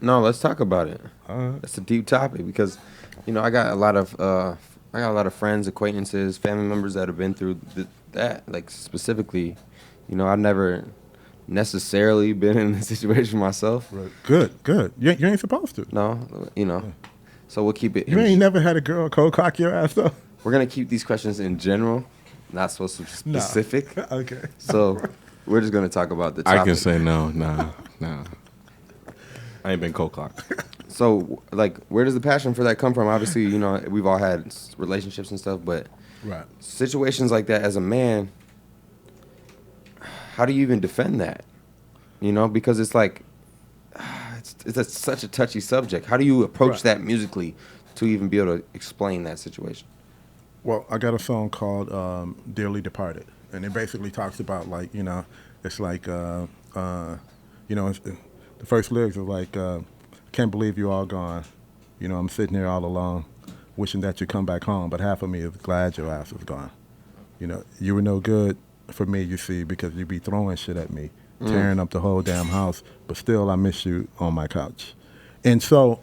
No, let's talk about it. Uh, That's a deep topic because, I got a lot of friends, acquaintances, family members that have been through that. Like specifically, I've never necessarily been in a situation myself. right. Good. You ain't supposed to. No, So we'll keep it. You ain't never had a girl cold cock your ass though. We're gonna keep these questions in general, not so specific. Okay. So we're just gonna talk about the topic. I can say no. I ain't been cold clocked. So, where does the passion for that come from? Obviously, we've all had relationships and stuff, but Right. situations like that as a man, how do you even defend that? Because it's like, such a touchy subject. How do you approach Right. that musically to even be able to explain that situation? Well, I got a song called "Dearly Departed," and it basically talks about like it's like it's, the first lyrics are like, "Can't believe you're all gone. I'm sitting here all alone, wishing that you come back home, but half of me is glad your ass is gone. You were no good for me, you see, because you be throwing shit at me, tearing up the whole damn house, but still I miss you on my couch." And so,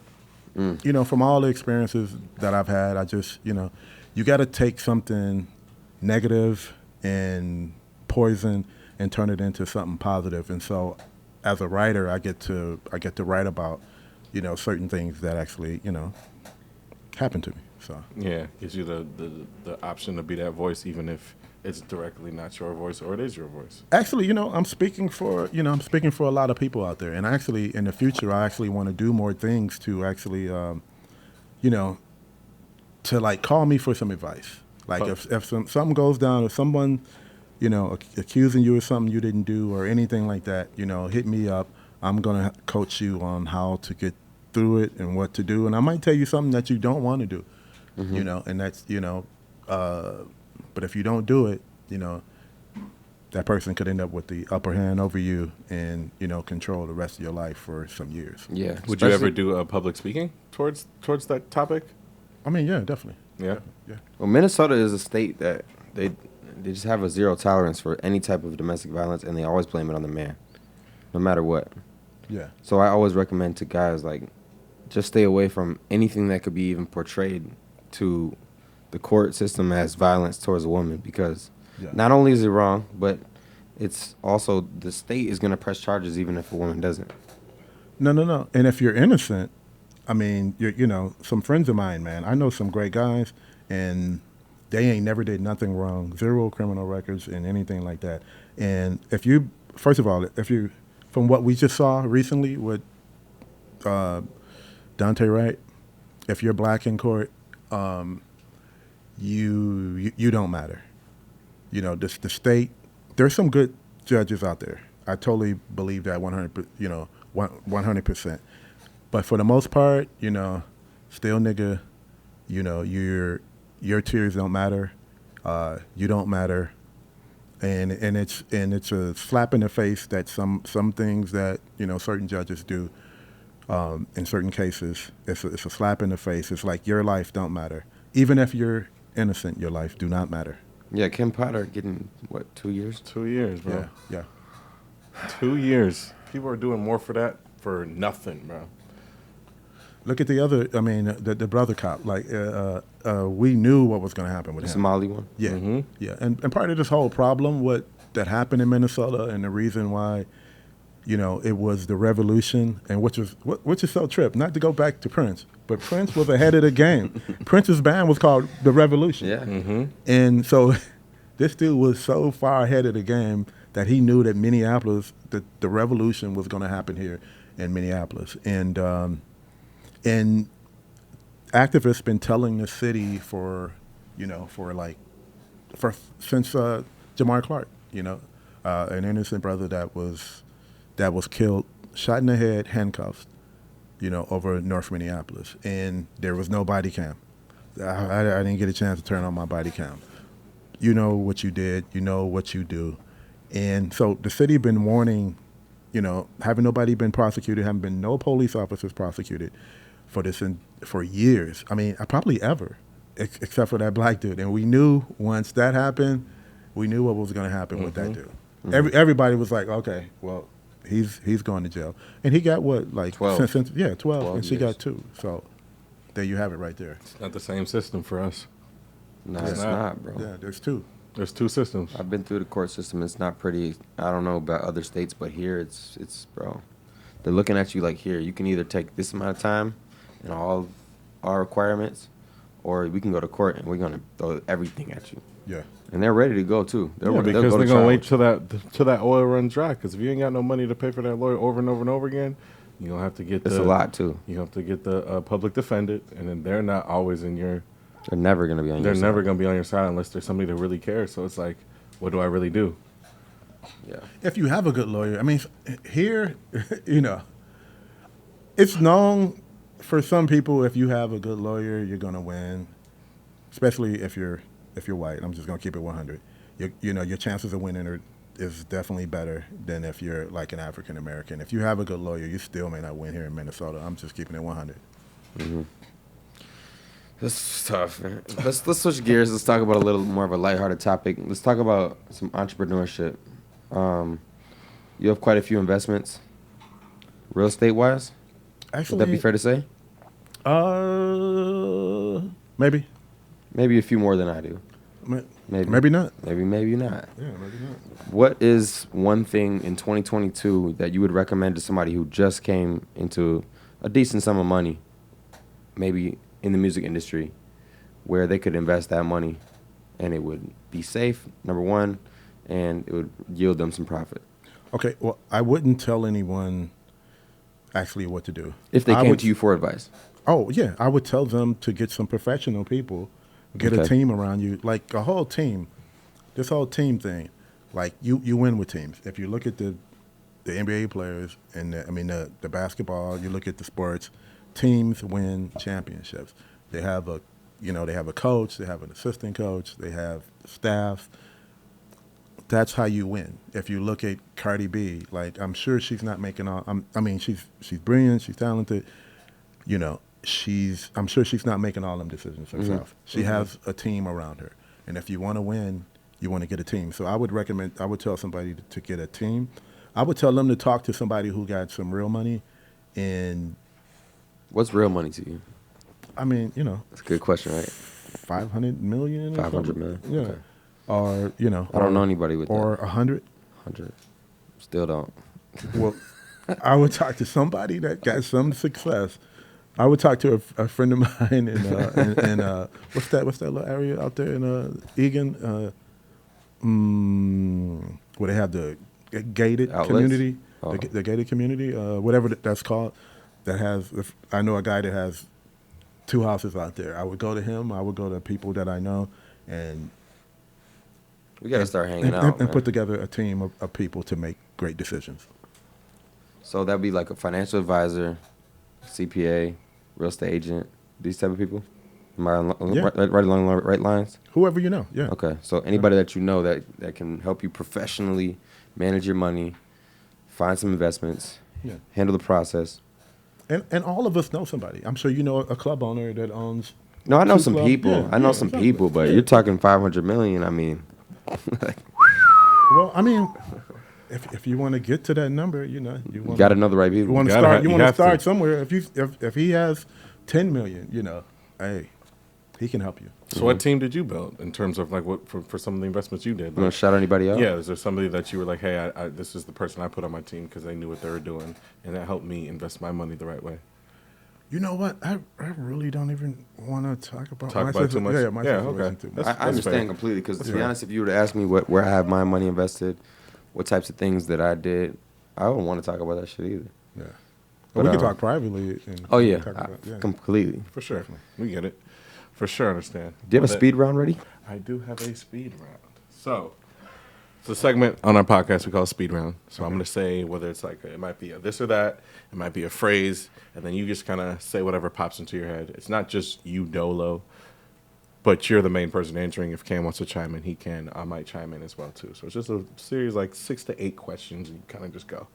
from all the experiences that I've had, I just, you got to take something negative and poison and turn it into something positive. And so, as a writer, I get to write about, certain things that actually, happen to me. So Yeah, gives you the option to be that voice, even if it's directly not your voice or it is your voice. actually, I'm speaking for a lot of people out there. And actually, in the future, I actually want to do more things to actually, to like call me for some advice. Like if something goes down, if someone, accusing you of something you didn't do or anything like that, hit me up. I'm gonna coach you on how to get through it and what to do. And I might tell you something that you don't want to do, and that's but if you don't do it, that person could end up with the upper hand over you and control the rest of your life for some years. Yeah. Would you ever do public speaking towards that topic? I mean, yeah, definitely. Yeah. Yeah. Well, Minnesota is a state that they just have a zero tolerance for any type of domestic violence, and they always blame it on the man, no matter what. Yeah. So I always recommend to guys, like, just stay away from anything that could be even portrayed to the court system as violence towards a woman, because not only is it wrong, but it's also the state is going to press charges even if a woman doesn't. No. And if you're innocent, I mean, some friends of mine, man, I know some great guys, and they ain't never did nothing wrong, zero criminal records and anything like that. And first of all, from what we just saw recently with Dante Wright, if you're black in court, you don't matter. The state, there's some good judges out there. I totally believe that 100%. But for the most part, still nigga, your tears don't matter. You don't matter. And it's a slap in the face that some things that, certain judges do, in certain cases, it's a slap in the face. It's like your life don't matter. Even if you're innocent, your life do not matter. Yeah, Kim Potter getting, 2 years? 2 years, bro. Yeah. 2 years. People are doing more for that for nothing, bro. Look at the other, the brother cop. Like, we knew what was going to happen with The him. Somali one? Yeah, yeah. And part of this whole problem that happened in Minnesota, and the reason why, it was the revolution, and which is so trip. Not to go back to Prince, but Prince was ahead of the game. Prince's band was called The Revolution. Yeah. And so this dude was so far ahead of the game that he knew that Minneapolis, the revolution was going to happen here in Minneapolis. And activists been telling the city since Jamar Clark, an innocent brother that was killed, shot in the head, handcuffed, over North Minneapolis, and there was no body cam. I didn't get a chance to turn on my body cam. You know what you did, you know what you do, and so the city been warning, haven't nobody been prosecuted, haven't been no police officers prosecuted for this for years. I mean, probably ever, except for that black dude. And we knew once that happened, we knew what was going to happen with that dude. Everybody was like, okay, well, he's going to jail, and he got what, like 12. 12, and she years. got 2. So there you have it right there. It's not the same system for us. No, It's it's not. not, bro. Yeah, there's 2. There's 2 systems. I've been through the court system. It's not pretty. I don't know about other states, but here it's bro. They're looking at you like, here, you can either take this amount of time and all our requirements, or we can go to court and we're going to throw everything at you. Yeah. And they're ready to go, too. Yeah, because they're going to wait till that oil runs dry. Because if you ain't got no money to pay for that lawyer over and over and over again, you're going to have to get It's a lot, too. You have to get the public defendant, and then they're not always in your... They're never going to be on your They're side. never going to be on your side unless there's somebody that really cares. So it's like, what do I really do? Yeah. If you have a good lawyer, I mean, here, It's known for some people. If you have a good lawyer, you're gonna win. Especially if you're white. I'm just gonna keep it 100. Your chances of winning is definitely better than if you're like an African American. If you have a good lawyer, you still may not win here in Minnesota. I'm just keeping it 100. Mm-hmm. This is tough, man. Let's switch gears. Let's talk about a little more of a lighthearted topic. Let's talk about some entrepreneurship. You have quite a few investments, real estate wise. Actually, would that be fair to say? Maybe. Maybe a few more than I do. Maybe not. Maybe not. Yeah, maybe not. What is one thing in 2022 that you would recommend to somebody who just came into a decent sum of money, maybe in the music industry, where they could invest that money and it would be safe, number one, and it would yield them some profit? Okay, well, I wouldn't tell anyone actually what to do. If they came to you for advice. Oh, yeah. I would tell them to get some professional people, get a team around you, like a whole team. This whole team thing, like you win with teams. If you look at the NBA players and the basketball, you look at the sports, teams win championships. They have a coach, they have an assistant coach, they have staff. That's how you win. If you look at Cardi B, like I'm sure she's not making all. She's brilliant, she's talented. I'm sure she's not making all them decisions herself. Mm-hmm. She has a team around her, and if you want to win, you want to get a team. So I would tell somebody to get a team. I would tell them to talk to somebody who got some real money. And what's real money to you? That's a good question, right? 500 million. 500 million. Yeah. Okay. Or I don't know anybody with or that. 100. 100. Still don't. Well, I would talk to somebody that got some success. I would talk to a friend of mine in what's that little area out there in Egan, where they have the gated outlets? Community, oh. the gated community, whatever that's called. That has, I know a guy that has 2 houses out there. I would go to him. I would go to people that I know, and we got to start hanging out and put together a team of people to make great decisions. So that'd be like a financial advisor, CPA, real estate agent, these type of people? Am I right along the right lines? Whoever you know, yeah. Okay, so anybody that you know that can help you professionally manage your money, find some investments, handle the process. And all of us know somebody. I'm sure you know a club owner that owns. No, I know some clubs. people. Yeah, I know some exactly. people, but you're talking 500 million. I mean, well, if you want to get to that number, you got to know the right people. You want to start somewhere. If he has 10 million, hey, he can help you. So what team did you build in terms of like what for some of the investments you did? You want to shout anybody out? Yeah, is there somebody that you were like, hey, I this is the person I put on my team because they knew what they were doing, and that helped me invest my money the right way? You know what? I really don't even want to talk about it too much. Yeah, my situation okay. too much. I understand fair. completely because to be honest, if you were to ask me where I have my money invested, what types of things that I did, I wouldn't want to talk about that shit either. Yeah. But we can talk privately. Completely. For sure. Definitely. We get it. For sure, understand. Do you have a speed round ready? I do have a speed round. So, it's a segment on our podcast we call Speed Round. So I'm going to say whether it's like, it might be a this or that, it might be a phrase, and then you just kind of say whatever pops into your head. It's not just you dolo, but you're the main person answering. If Cam wants to chime in, he can. I might chime in as well, too. So it's just a series like 6 to 8 questions, and you kind of just go.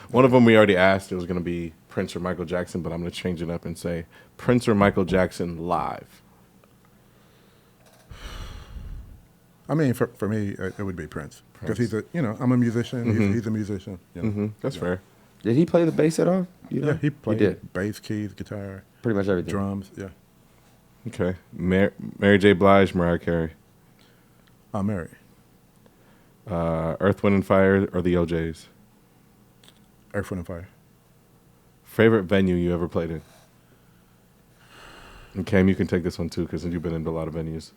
One of them we already asked. It was going to be Prince or Michael Jackson, but I'm going to change it up and say Prince or Michael Jackson live. For me, it would be Prince because he's I'm a musician. Mm-hmm. He's a musician. That's fair. Did he play the bass at all? Yeah, he played bass, keys, guitar, pretty much everything. Drums. Yeah. Okay, Mary J. Blige, Mariah Carey. Mary. Earth, Wind and Fire or the OJs? Earth, Wind and Fire. Favorite venue you ever played in? And Cam, you can take this one too because you've been into a lot of venues.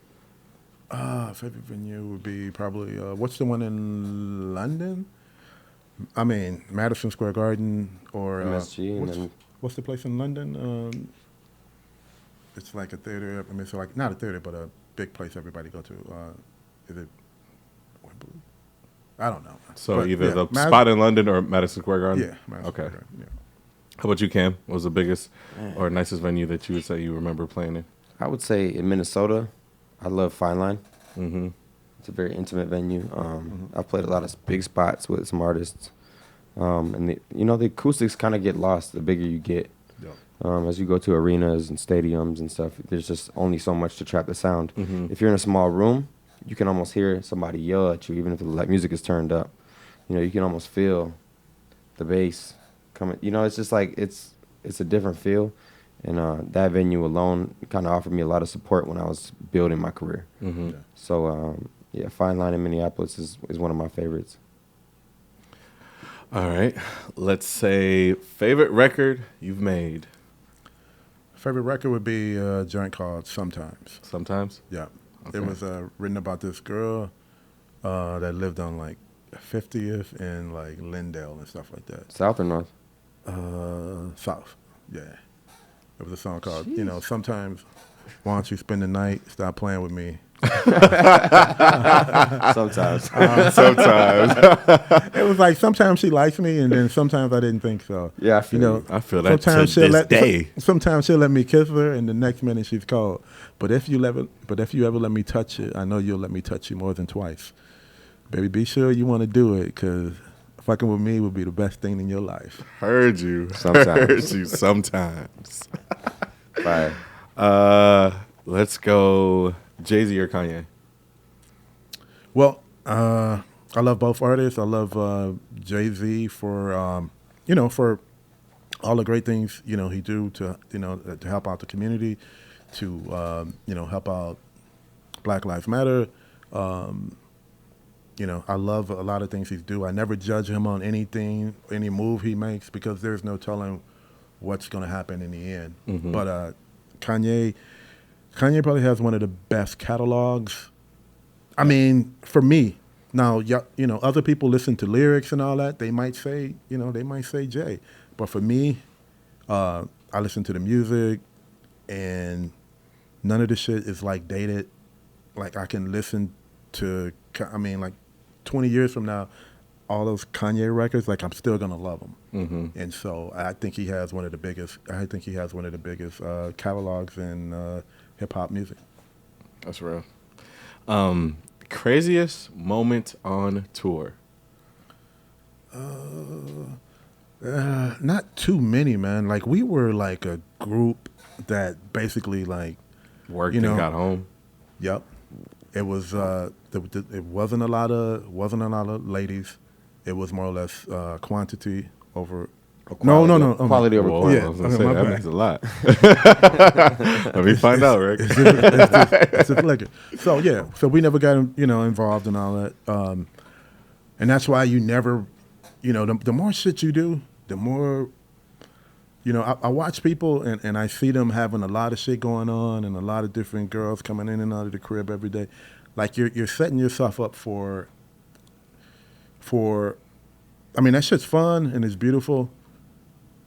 Favorite venue would be probably, what's the one in London? Madison Square Garden or... MSG. What's the place in London? It's like a theater. It's like not a theater, but a big place everybody go to. Is it Wembley? I don't know. So either the spot in London or Madison Square Garden? Yeah. Madison Square Garden, yeah. How about you, Cam? What was the biggest or nicest venue that you would say you remember playing in? I would say in Minnesota, I love Fine Line. Mm-hmm. It's a very intimate venue. I've played a lot of big spots with some artists. And the acoustics kind of get lost the bigger you get. Yeah. As you go to arenas and stadiums and stuff, there's just only so much to trap the sound. Mm-hmm. If you're in a small room, you can almost hear somebody yell at you, even if the music is turned up. You can almost feel the bass coming. It's just like it's a different feel. And that venue alone kind of offered me a lot of support when I was building my career. Mm-hmm. Yeah. So, Fine Line in Minneapolis is one of my favorites. All right. Let's say favorite record you've made. Favorite record would be a joint called Sometimes. Sometimes? Yeah. Okay. It was written about this girl that lived on like 50th and like Lindale and stuff like that. South or North? South. Yeah. It was a song called, Sometimes Why Don't You Spend the Night, Stop Playing With Me. Sometimes. Sometimes. It was like sometimes she likes me and then sometimes I didn't think so. Yeah, I feel you. I feel that to this day. Sometimes she'll let me kiss her and the next minute she's cold. But if you ever let me touch it, I know you'll let me touch you more than twice. Baby, be sure you want to do it because fucking with me would be the best thing in your life. Heard you. Sometimes. Heard you sometimes. Fire. Let's go Jay-Z or Kanye. Well, I love both artists. I love Jay-Z for for all the great things he do to to help out the community, to help out Black Lives Matter. I love a lot of things he's do. I never judge him on anything, any move he makes because there's no telling what's going to happen in the end. Mm-hmm. But Kanye probably has one of the best catalogs. I mean, for me, now, other people listen to lyrics and all that. They might say, Jay. But for me, I listen to the music, and none of the shit is like dated. Like I can listen to, 20 years from now, all those Kanye records, like I'm still gonna love them. Mm-hmm. And so I think he has one of the biggest. Catalogs in hip hop music. That's real. Craziest moment on tour? Not too many, man. Like we were like a group that basically like Worked and got home? Yep. It was it wasn't a lot of ladies. It was more or less quantity over. No. Quality over Whoa, quantity. Yeah. I was gonna Okay, say, my that bad. means a lot. Let me find out, Rick. It's just liquor. So yeah, so we never got involved in all that, and that's why you never, the more shit you do, the more, I watch people and I see them having a lot of shit going on and a lot of different girls coming in and out of the crib every day, like you're setting yourself up for. I mean that shit's fun and it's beautiful.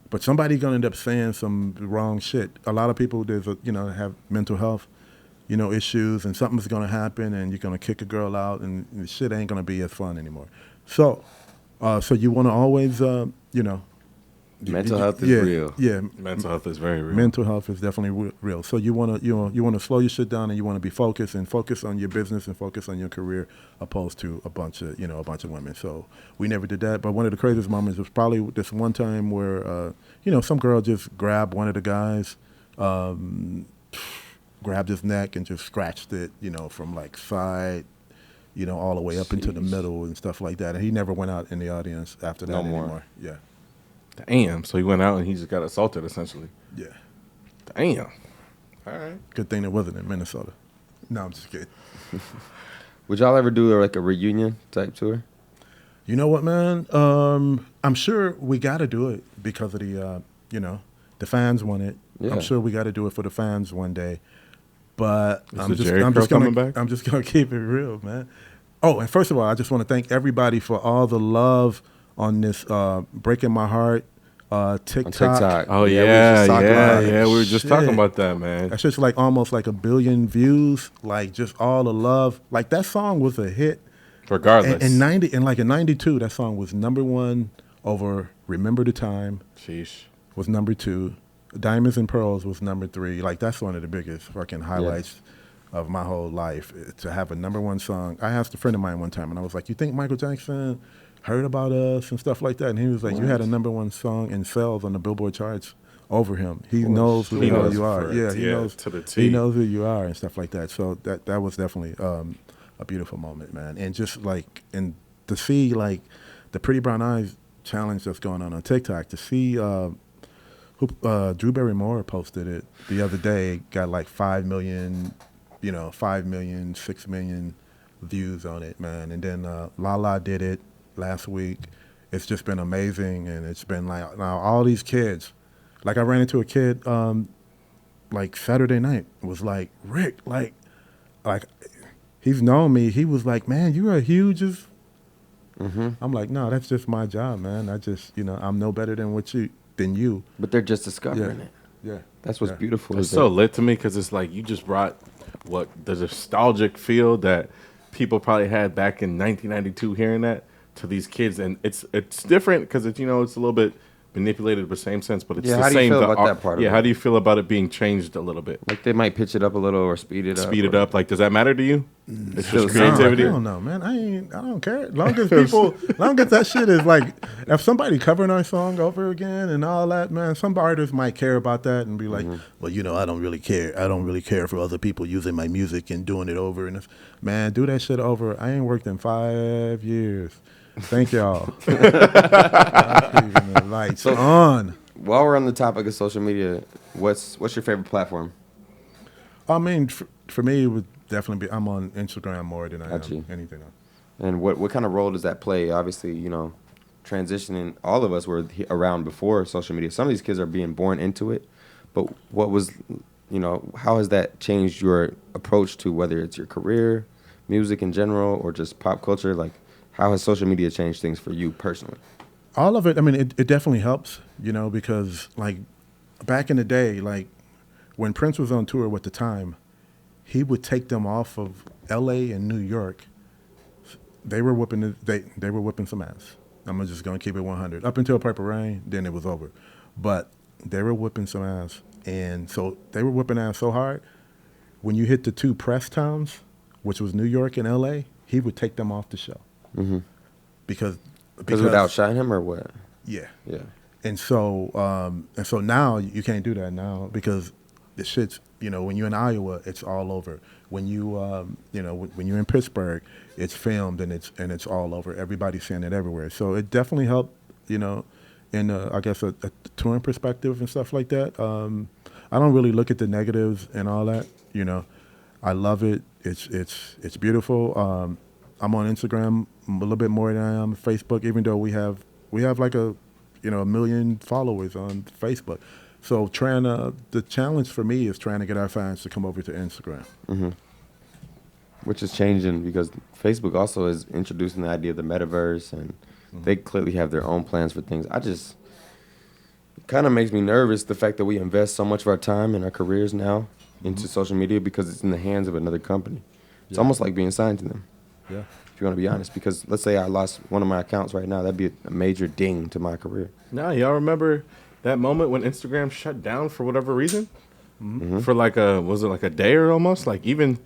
But somebody's gonna end up saying some wrong shit. A lot of people, have mental health, issues, and something's gonna happen, and you're gonna kick a girl out, and the shit ain't gonna be as fun anymore. So, so you want to always, Mental health is real. Yeah, Mental health is very real. mental health is definitely real. So you want to slow your shit down, and you want to be focused and focus on your business and focus on your career, opposed to a bunch of women. So we never did that. But one of the craziest moments was probably this one time where some girl just grabbed one of the guys, grabbed his neck and just scratched it, from like side, all the way up into the middle and stuff like that. And he never went out in the audience after that No more. anymore. Yeah. Damn. So he went out and he just got assaulted, essentially. Yeah. Damn. All right. Good thing it wasn't in Minnesota. No, I'm just kidding. Would y'all ever do like a reunion type tour? You know what, man? I'm sure we got to do it because of the, the fans want it. Yeah. I'm sure we got to do it for the fans one day. But Is I'm the just Jerry Curl coming back? I'm just gonna keep it real, man. Oh, and first of all, I just want to thank everybody for all the love on this Breaking My Heart TikTok. On TikTok. Oh, Yeah, we yeah. just talked about it. We were just talking Shit. about that, man. That's just like almost like 1 billion views. Like just all the love. Like that song was a hit. Regardless. In 92, that song was #1 over Remember the Time. Sheesh. was number 2. Diamonds and Pearls was number 3. Like, that's one of the biggest fucking highlights of my whole life, to have a number 1 song. I asked a friend of mine one time, and I was like, you think Michael Jackson heard about us and stuff like that? And he was like, you had a number 1 song in sales on the Billboard charts over him. He knows who the hell you are. Yeah, he knows to the T. He knows who you are and stuff like that. So that was definitely a beautiful moment, man. And just like, and to see like the Pretty Brown Eyes challenge that's going on TikTok, to see Drew Barrymore posted it the other day, got like 5 million, 5 million, 6 million views on it, man. And then Lala did it last week. It's just been amazing, and it's been like, now all these kids, like I ran into a kid like Saturday night, was like, Rick, like he's known me. He was like, man, you are huge as. I'm like, no, that's just my job, man. I just, I'm no better than you. But they're just discovering it. Yeah. That's what's beautiful. It's so lit to me, because it's like you just brought the nostalgic feel that people probably had back in 1992 hearing that to these kids. And it's different because it's, it's a little bit manipulated but same sense, but it's the same. How do you feel about that part of it? How do you feel about it being changed a little bit? Like they might pitch it up a little or speed it up. Speed it up. Like, does that matter to you? It's just No, creativity. I don't know, man. I don't care. As long as that shit is like, if somebody covering our song over again and all that, man, some artists might care about that and be like, well, I don't really care. I don't really care for other people using my music and doing it over. And man, do that shit over. I ain't worked in 5 years. Thank y'all. Lights on. While we're on the topic of social media, what's your favorite platform? I mean, for me, it would definitely be, I'm on Instagram more than I am anything else. And what kind of role does that play? Obviously, transitioning, all of us were around before social media. Some of these kids are being born into it. But what was, how has that changed your approach to whether it's your career, music in general, or just pop culture? Like, how has social media changed things for you personally? All of it. I mean, it definitely helps, because like back in the day, like when Prince was on tour with The Time, he would take them off of L.A. and New York. They were whipping they were whipping some ass. I'm just gonna keep it 100. Up until Purple Rain, then it was over. But they were whipping some ass, and so they were whipping ass so hard. When you hit the 2 press towns, which was New York and L.A., he would take them off the show. Because would outshine him or what? Yeah. And so now you can't do that now because the shit's, when you're in Iowa, it's all over. When you when you're in Pittsburgh, it's filmed and it's all over. Everybody's seeing it everywhere. So it definitely helped, in I guess a touring perspective and stuff like that. I don't really look at the negatives and all that. I love it. It's beautiful. I'm on Instagram a little bit more than I am Facebook, even though we have like a million followers on Facebook. So the challenge for me is trying to get our fans to come over to Instagram. Which is changing because Facebook also is introducing the idea of the metaverse, and they clearly have their own plans for things. It kind of makes me nervous, the fact that we invest so much of our time and our careers now into social media because it's in the hands of another company. It's almost like being signed to them. Yeah. If you want to be honest, because let's say I lost one of my accounts right now, that'd be a major ding to my career. No, y'all remember that moment when Instagram shut down for whatever reason? For like was it like a day or almost? Like even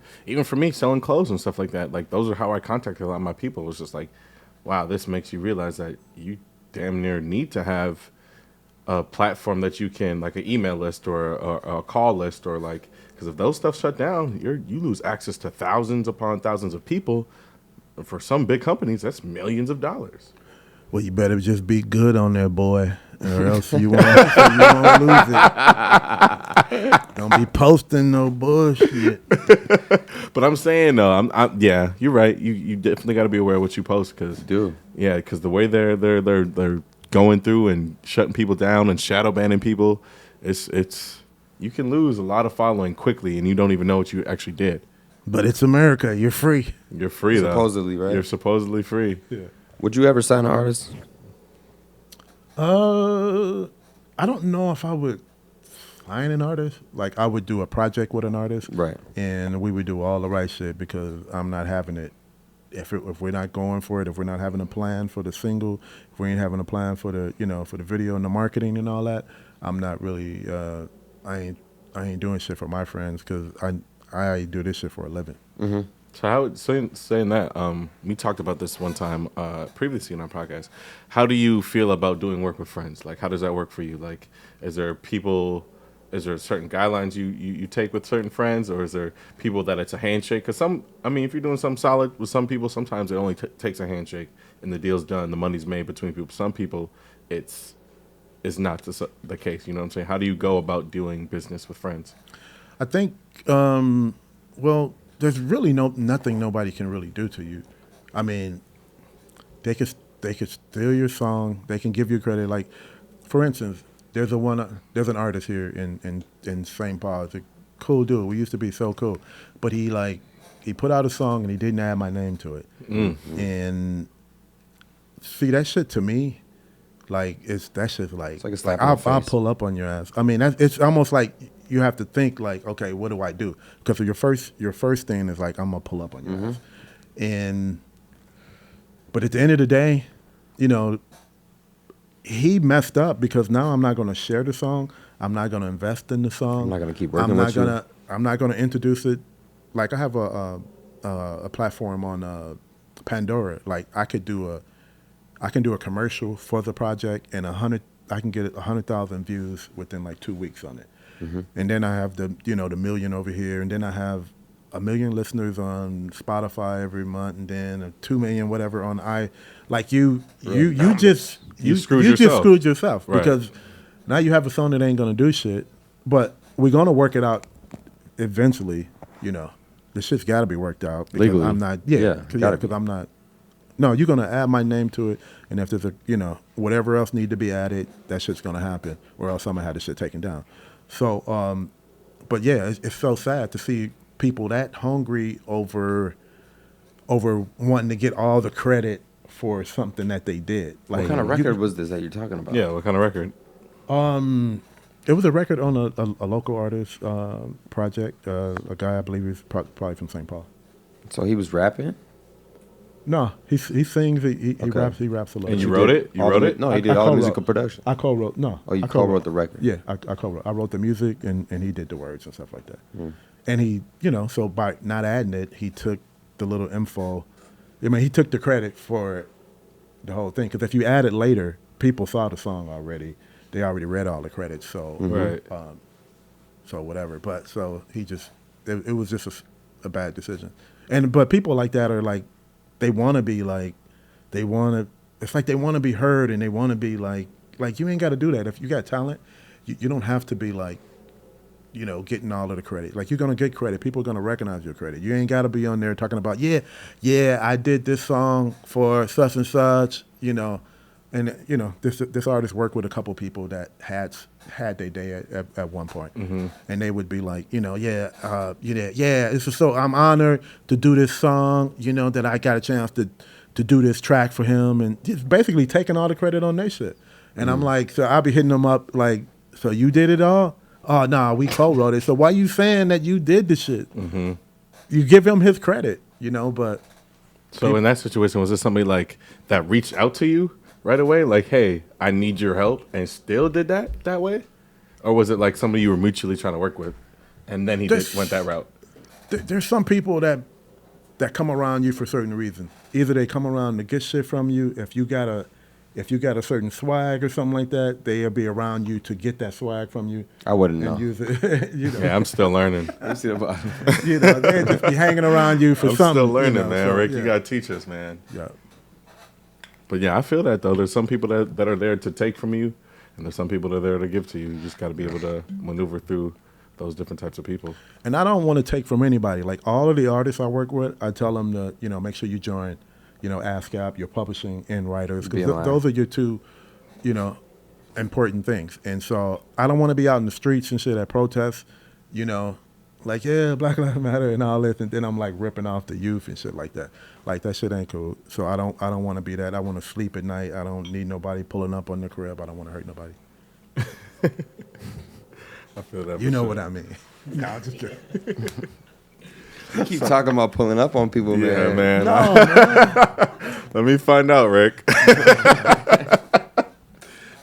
for me selling clothes and stuff like that, like those are how I contacted a lot of my people. It was just like, wow, this makes you realize that you damn near need to have a platform that you can, like an email list or a call list, or like, because if those stuff shut down, you lose access to thousands upon thousands of people. For some big companies, that's millions of dollars. Well, you better just be good on there, boy, or else you won't lose it. Don't be posting no bullshit. But I'm saying though, yeah, you're right. You definitely got to be aware of what you post, because the way they're going through and shutting people down and shadow banning people, it's you can lose a lot of following quickly, and you don't even know what you actually did. But it's America. You're free. You're free, though. Supposedly, right? You're supposedly free. Yeah. Would you ever sign an artist? I don't know if I would sign an artist. Like, I would do a project with an artist. Right. And we would do all the right shit because I'm not having it. If we're not going for it, if we're not having a plan for the single, if we ain't having a plan for the, for the video and the marketing and all that, I'm not really. I ain't doing shit for my friends because I do this shit for a living. Mm-hmm. Saying that, we talked about this one time previously in our podcast. How do you feel about doing work with friends? Like, how does that work for you? Like, is there certain guidelines you take with certain friends, or is there people that it's a handshake? Because if you're doing something solid with some people, sometimes it only takes a handshake and the deal's done, the money's made between people. Some people, it's not the case. You know what I'm saying? How do you go about doing business with friends? I think, there's really nothing nobody can really do to you. I mean, they could steal your song. They can give you credit. Like, for instance, there's an artist here in St. Paul. It's a cool dude. We used to be so cool, but he put out a song and he didn't add my name to it. Mm-hmm. And see, that shit to me, like that shit's like It's like a slap in the face. I'll pull up on your ass. I mean, it's almost like you have to think like, okay, what do I do? Because your first thing is like, I'm gonna pull up on your ass. But at the end of the day, he messed up because now I'm not gonna share the song. I'm not gonna invest in the song. I'm not gonna keep working with you. I'm not gonna introduce it. Like I have a platform on Pandora. Like I can do a commercial for the project and I can get 100,000 views within like 2 weeks on it. Mm-hmm. And then I have the million over here, and then I have 1 million listeners on Spotify every month, and then 2 million whatever on you just screwed yourself right. Because now you have a song that ain't gonna do shit, but we're gonna work it out eventually. The shit's got to be worked out because legally. I'm not because I'm not. No, you're gonna add my name to it, and if there's whatever else need to be added, that shit's gonna happen, or else I'm gonna have the shit taken down. So, but yeah, it's so sad to see people that hungry over wanting to get all the credit for something that they did. Like, what kind of record was this that you're talking about? Yeah, what kind of record? It was a record on a local artist project. A guy I believe he's probably from St. Paul. So he was rapping? No, he sings. He Okay. raps. He raps a lot. And you wrote it? You wrote it? No, he did all the musical production. I co-wrote. No. Oh, you I co-wrote the record? Yeah, I co-wrote. I wrote the music and he did the words and stuff like that. Mm. And he, so by not adding it, he took the little info. I mean, he took the credit for the whole thing. Because if you add it later, people saw the song already. They already read all the credits. So, Right. So whatever. But so he just, it was just a bad decision. But people like that are like, they want to be like, it's like they want to be heard and they want to be like you ain't got to do that. If you got talent, you don't have to be like, getting all of the credit. Like you're going to get credit. People are going to recognize your credit. You ain't got to be on there talking about, yeah, I did this song for such and such, And this artist worked with a couple people that had their day at one point, and they would be like, it's just so I'm honored to do this song, that I got a chance to do this track for him, and just basically taking all the credit on their shit. And I'm like, so I'll be hitting them up like, so you did it all? Oh, nah, we co-wrote it. So why you saying that you did the shit? Mm-hmm. You give him his credit, but. So in that situation, was it somebody like that reached out to you right away? Like, hey, I need your help, and still did that way? Or was it like somebody you were mutually trying to work with, and then he went that route? There's some people that come around you for certain reasons. Either they come around to get shit from you. If you got a certain swag or something like that, they'll be around you to get that swag from you. I wouldn't know. Use it. Yeah, I'm still learning. I see the bottom. They just be hanging around you for I'm something. Still learning, man. So, Rick, yeah. you gotta teach us, man. Yeah. But yeah, I feel that though. There's some people that are there to take from you, and there's some people that are there to give to you. You just got to be able to maneuver through those different types of people. And I don't want to take from anybody. Like all of the artists I work with, I tell them to make sure you join, ASCAP, your publishing and writers, because those are your two, important things. And so I don't want to be out in the streets and shit at protests, like, yeah, Black Lives Matter and all this, and then I'm like ripping off the youth and shit like that. Like that shit ain't cool. So I don't want to be that. I want to sleep at night. I don't need nobody pulling up on the crib. I don't want to hurt nobody. I feel that. You know what I mean? No, I'm just kidding. You keep talking about pulling up on people, man. Yeah, man. No, man. Let me find out, Rick.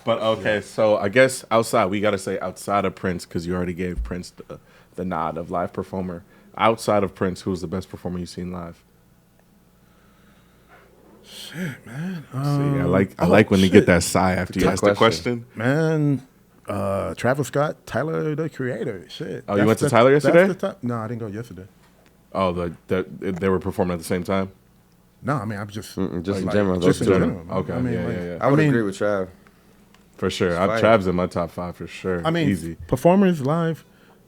But okay, so I guess outside, we got to say outside of Prince, because you already gave Prince the nod of live performer. Outside of Prince, who's the best performer you've seen live? Shit, man. See, I like when you get that sigh after you ask the question. Man, Travis Scott, Tyler, the Creator. Shit. Oh, you went to Tyler yesterday? No, I didn't go yesterday. Oh, they were performing at the same time? No, I mean, I'm just... just in like, general. Just Those in two. general. Okay, I mean, yeah. I would agree with Trav. For sure. It's Trav's in my top 5 for sure. I mean, easy. performers live,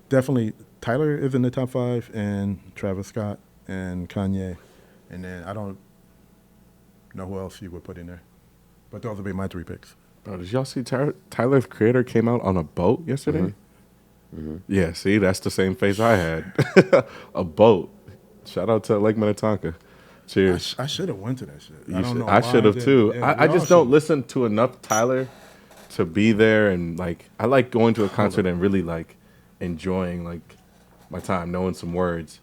definitely Tyler is in the top 5, and Travis Scott and Kanye. And then I don't know who else you would put in there. But those would be my 3 picks. Bro, did y'all see Tyler, the Creator, came out on a boat yesterday? Mm-hmm. Yeah, see, that's the same face I had. A boat. Shout out to Lake Minnetonka. Cheers. I should have went to that shit. I don't know. I should have too. Yeah, I just don't listen to enough Tyler to be there, and like I like going to a concert and really like enjoying like my time, knowing some words.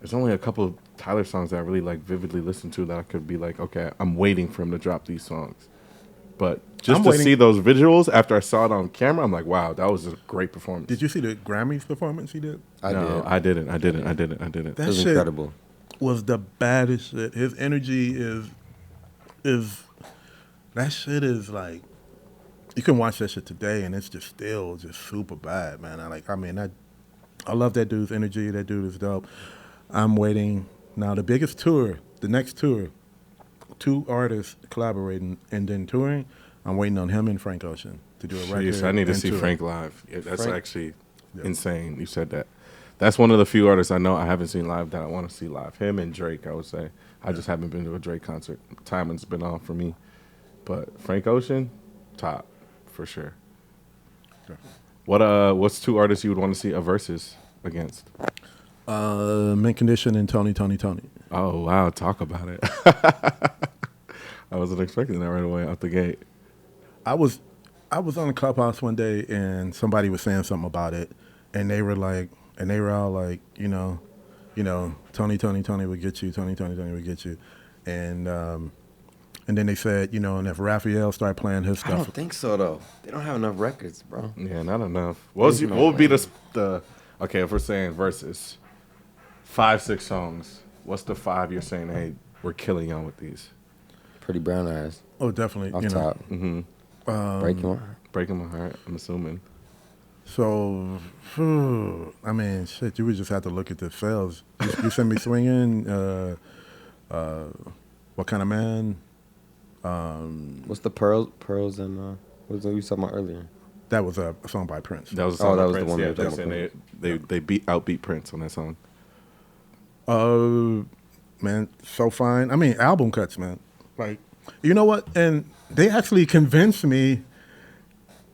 There's only a couple of Tyler songs that I really like vividly listen to that I could be like, okay, I'm waiting for him to drop these songs. But just to see those visuals after I saw it on camera, I'm like, wow, that was a great performance. Did you see the Grammys performance he did? I didn't. That It was shit incredible. was the baddest shit. His energy is that shit is like, you can watch that shit today and it's just still just super bad, man. I love that dude's energy. That dude is dope. I'm waiting now. The biggest tour, the next tour, 2 artists collaborating and then touring. I'm waiting on him and Frank Ocean to do a record. Jeez, I need to see tour. Frank live. Yeah, that's Frank? actually insane. You said that. That's one of the few artists I know I haven't seen live that I want to see live. Him and Drake, I would say. I just haven't been to a Drake concert. Timing's been off for me. But Frank Ocean, top for sure. Okay. What's 2 artists you would want to see a versus against? Mint Condition and Tony. Oh wow, talk about it. I wasn't expecting that right away out the gate. I was on a Clubhouse one day and somebody was saying something about it, and they were all like, you know, Tony would get you, Tony would get you, and then they said, and if Raphael started playing his I stuff, don't think so though. They don't have enough records, bro. Yeah, not enough. What would be the okay, if we're saying versus 5-6 songs, what's the 5 you're saying, hey, we're killing y'all with these? Pretty Brown Eyes oh, definitely, off top. Mm-hmm. Breaking My Heart. Breaking My Heart, I'm assuming. So, I mean, shit, you would just have to look at the sales. You send me swinging. What Kind of Man? What's the Pearls and what was the we was talking about earlier? That was a song by Prince. That was a song that by was the Prince. one we Yeah, were they're talking saying about. they outbeat Prince on that song. Man, so fine. I mean, album cuts, man. Like, you know what? And they actually convinced me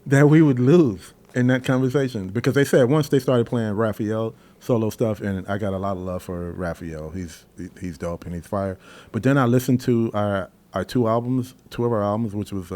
that we would lose in that conversation because they said once they started playing Raphael solo stuff, and I got a lot of love for Raphael. He's dope and he's fire. But then I listened to our 2 of our albums, which was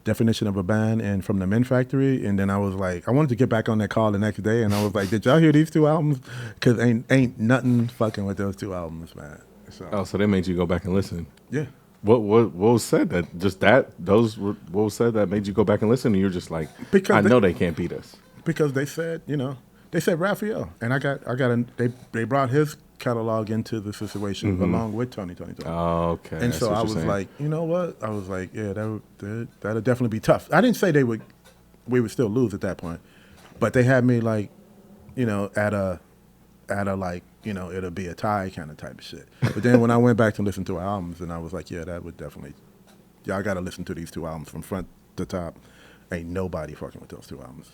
Definition of a Band and From the Men Factory, and then I was like, I wanted to get back on that call the next day, and I was like, did y'all hear these 2 albums? Because ain't nothing fucking with those 2 albums, man. So they made you go back and listen. Yeah. What was said that just that those what was said that made you go back and listen, and you're just like, Because I know they can't beat us. Because they said, they said Raphael, and they brought his catalog into the situation along with Tony. Oh, okay. And so I was like, you know what? I was like, yeah, that'll definitely be tough. I didn't say we would still lose at that point, but they had me like, at a like, it'll be a tie kind of type of shit. But then when I went back to listen to our albums, and I was like, yeah, that would definitely, y'all got to listen to these 2 albums from front to top. Ain't nobody fucking with those 2 albums.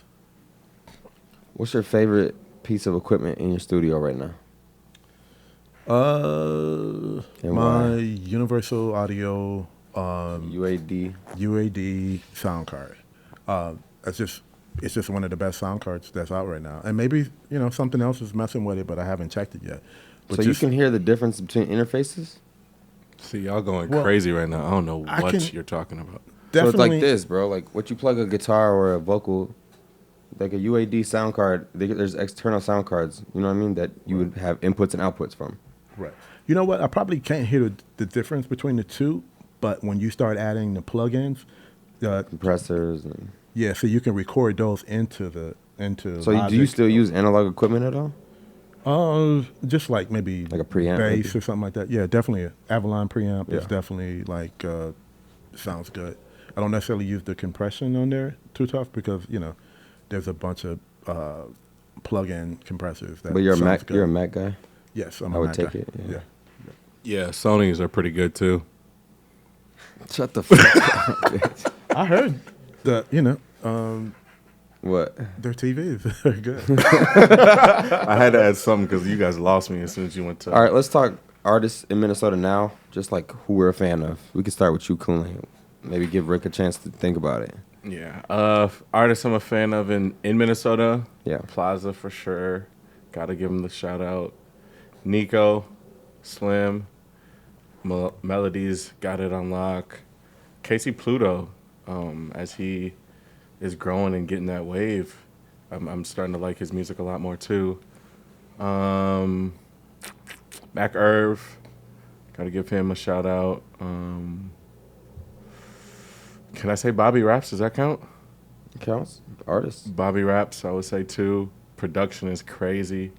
What's your favorite piece of equipment in your studio right now? My why? Universal Audio UAD. sound card. It's just one of the best sound cards that's out right now. And maybe something else is messing with it, but I haven't checked it yet. But So you can hear the difference between interfaces? see, y'all going crazy right now. I don't know I what can- you're talking about. So it's definitely like this, bro. Like what you plug a guitar or a vocal, like a UAD sound card, there's external sound cards, you know what I mean, that you would have inputs and outputs from. right. You know what? I probably can't hear the difference between the 2, but when you start adding the plugins, compressors. And Yeah, so you can record those into so do you Logic. still use analog equipment at all? Just like maybe Like a preamp, bass maybe? or something like that. Yeah, definitely an Avalon preamp is Yeah. definitely like sounds good. I don't necessarily use the compression on there too tough because there's a bunch of plug-in compressors that. But you're a sounds Mac. good. You're a Mac guy. Yes, I'm I a would Mac take guy. it, yeah. Yeah, Sony's are pretty good too. Shut the fuck up. Bitch. I heard that What? their TVs are good. I had to add something because you guys lost me as soon as you went to. All right, let's talk artists in Minnesota now. Just like who we're a fan of. We can start with you, Kunle. Maybe give Rick a chance to think about it. Yeah, artists I'm a fan of in Minnesota. Yeah. Plaza for sure. Got to give him the shout out. Nico, Slim, Melodies got it on lock. Casey Pluto, as he is growing and getting that wave, I'm starting to like his music a lot more too. Mac Irv, got to give him a shout out. Can I say Bobby Raps? Does that count? Counts? Artists. Bobby Raps, I would say too. Production is crazy.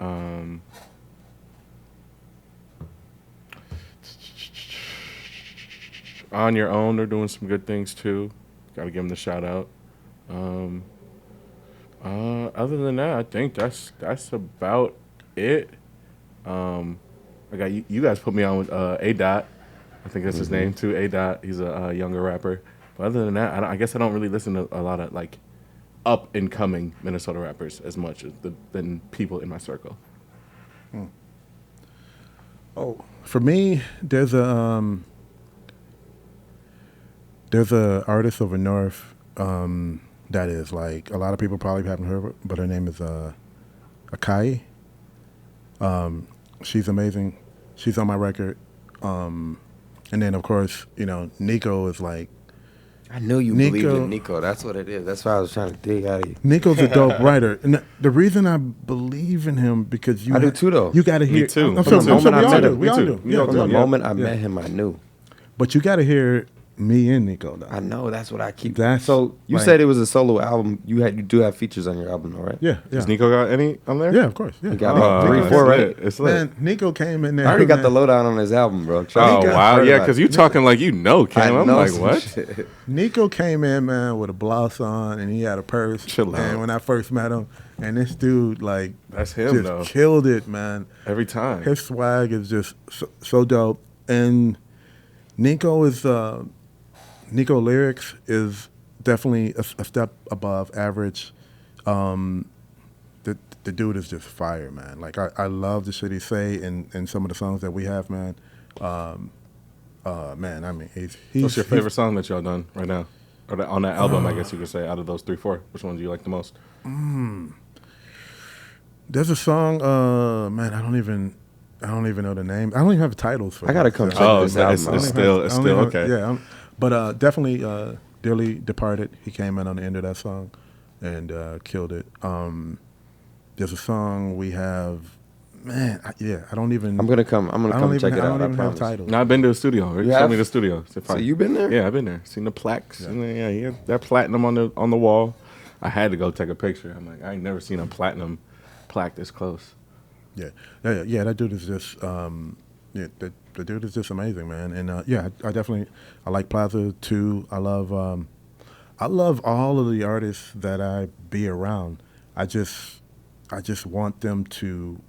On Your Own, they're doing some good things too. Got to give them the shout out. Other than that, I think that's about it. I got you guys put me on with A Dot. I think that's his name too. A Dot. He's a younger rapper. But other than that, I guess I don't really listen to a lot of like up and coming Minnesota rappers as much as than people in my circle. Oh, for me, there's a artist over north that is like a lot of people probably haven't heard of her, but her name is Akai. She's amazing. She's on my record. And then of course, Nico is like I knew you Nico- believed in Nico. That's what it is. That's why I was trying to dig out of you. Nico's a dope writer. And the reason I believe in him because I do too, though. You got to hear. Me too. I'm From the sorry, moment I we all met do. him. We Me all too. do. Me Yeah, too. From the yeah. moment I Yeah. met him, I knew. But you got to hear me and Nico though. I know. That's what I keep. That's So you like- said it was a solo album. You do have features on your album, all right? Yeah, yeah. Does Nico got any on there? Yeah, of course. Yeah. You got about 3, it's 4, right? lit. It's lit. Man, Nico came in there. I already got man. the lowdown on his album, bro. Oh wow, Heard yeah, about because it. you talking like Cam. I I'm know like, some what? shit. Nico came in, man, with a blouse on, and he had a purse. Chill out. And when I first met him, and this dude, like, That's him just though. killed it, man. Every time. His swag is just so dope. And Nico lyrics is definitely a step above average. The dude is just fire, man. Like, I love the shit he say in some of the songs that we have, man. Man, I mean, he's What's your favorite song that y'all done right now? Or on that album, I guess you could say, out of those 3, 4. Which one do you like the most? There's a song, man, I don't even know the name. I don't even have the titles for I gotta it. come check Oh, this it's album. still okay. Yeah, but definitely Dearly Departed. He came in on the end of that song and killed it. There's a song we have, man. I don't even. I'm gonna come. I'm gonna I come don't check even, it I out. don't I even have promise. titles. No, I've been to the studio. Rick You showed have? me the studio. It's So fine. you been there? Yeah, I've been there. Seen the plaques. Yeah, he had that platinum on the wall. I had to go take a picture. I'm like, I ain't never seen a platinum plaque this close. Yeah. That dude is just, the dude is just amazing, man. And I like Plaza too. I love all of the artists that I be around. I just want them to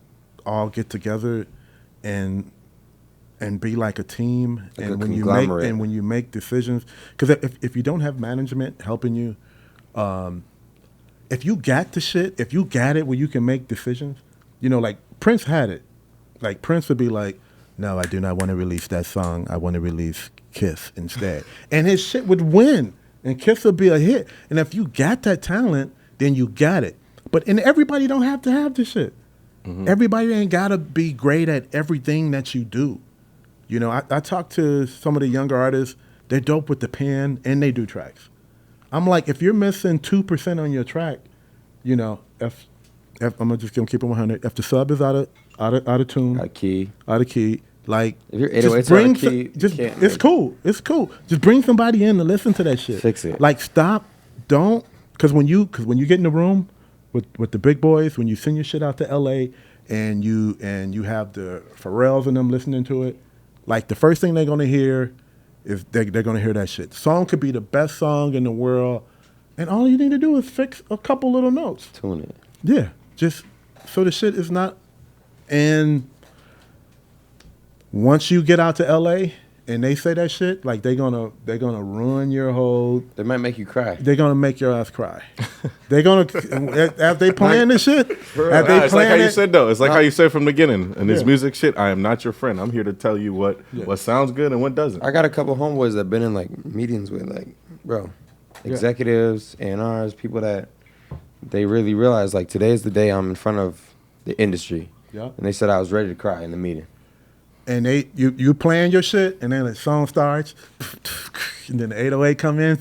all get together and be like a team. Like and a when conglomerate. you make decisions, because if you don't have management helping you, if you got the shit, if you got it where you can make decisions, like Prince had it. Like Prince would be like, no, I do not want to release that song. I want to release Kiss instead. And his shit would win. And Kiss would be a hit. And if you got that talent, then you got it. And everybody don't have to have this shit. Mm-hmm. Everybody ain't got to be great at everything that you do. I talk to some of the younger artists. They're dope with the pen and they do tracks. I'm like, if you're missing 2% on your track, if I'm just gonna keep it 100. If the sub is out of tune, Out of key. out of key, Like, If you're just 808s bring out of key, you just can't, it's like- cool. It's cool. Just bring somebody in to listen to that shit. Fix it. Like, stop. Don't, because when you get in the room with the big boys, when you send your shit out to LA and you have the Pharrells and them listening to it, like the first thing they're gonna hear is they're gonna hear that shit. The song could be the best song in the world, and all you need to do is fix a couple little notes. Tune it. Yeah, just so the shit is not. And once you get out to LA and they say that shit, like they're gonna ruin your whole. They might make you cry. They're gonna make your ass cry. They're gonna after they playing this shit. After Nah, they it's like how playing you it, said though. It's like how you said from the beginning. And this Yeah. music shit, I am not your friend. I'm here to tell you what sounds good and what doesn't. I got a couple homeboys that been in like meetings with like, bro, executives, A&Rs, people that they really realize like today's the day I'm in front of the industry. Yeah. And they said I was ready to cry in the meeting. and you playing your shit, and then the song starts, and then the 808 come in,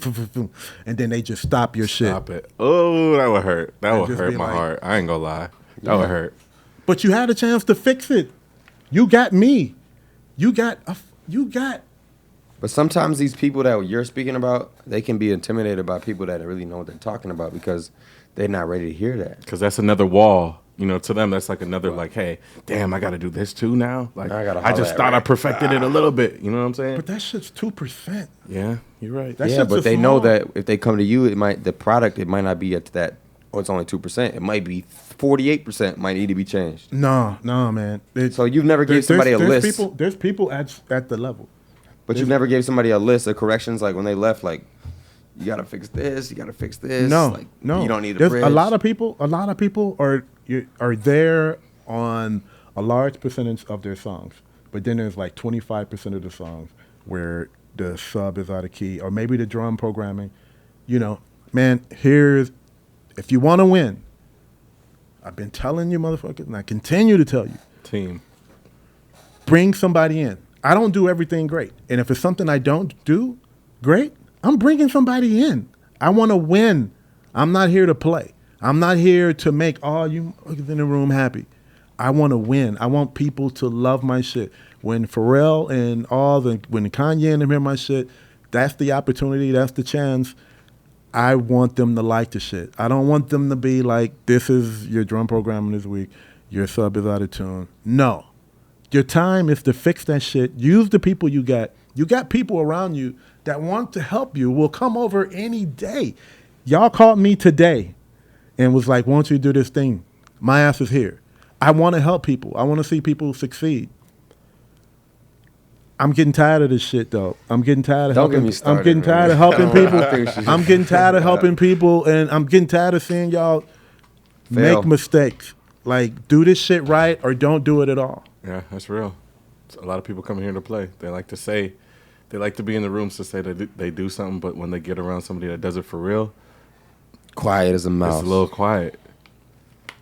and then they just stop your shit. Stop it. Oh, that would hurt. That would just hurt be my like- heart. I ain't gonna lie. That would hurt. But you had a chance to fix it. You got me. You got. But sometimes these people that you're speaking about, they can be intimidated by people that really know what they're talking about because they're not ready to hear that. Because that's another wall. You know, to them, that's like another, like, hey, damn, I got to do this too now? Like, I gotta I just holler thought at I perfected it a little bit. You know what I'm saying? But that shit's 2%. Yeah, you're right. That Yeah, shit's but a they know small- that if they come to you, it might not be at that. Oh, it's only 2%. It might be 48%. Might need to be changed. No, man. So you've never gave somebody a list, There's people at the level. but you've never gave somebody a list of corrections like when they left. Like, you gotta fix this. You gotta fix this. No, like, no. You don't need a There's bridge. a lot of people are there on a large percentage of their songs, but then there's like 25% of the songs where the sub is out of key, or maybe the drum programming. You know, man. If you want to win, I've been telling you, motherfuckers, and I continue to tell you. Team. Bring somebody in. I don't do everything great. And if it's something I don't do great, I'm bringing somebody in. I want to win. I'm not here to play. I'm not here to make all you motherfuckers in the room happy. I want to win. I want people to love my shit. When Pharrell and when Kanye and them hear my shit, that's the opportunity. That's the chance. I want them to like the shit. I don't want them to be like, this is your drum programming this week. Your sub is out of tune. No. Your time is to fix that shit. Use the people you got. You got people around you that want to help you, will come over any day. Y'all called me today and was like, won't you do this thing? My ass is here. I want to help people. I want to see people succeed. I'm getting tired of this shit, though. I'm getting tired of Don't helping. get me started, I'm getting tired man. of helping I think people. we should- I'm getting tired of helping people, and I'm getting tired of seeing y'all Fail. make mistakes. Like, do this shit right or don't do it at all. Yeah, that's real. A lot of people come here to play. They like to be in the rooms to say that they do something, but when they get around somebody that does it for real, Quiet as a mouse. it's a little quiet.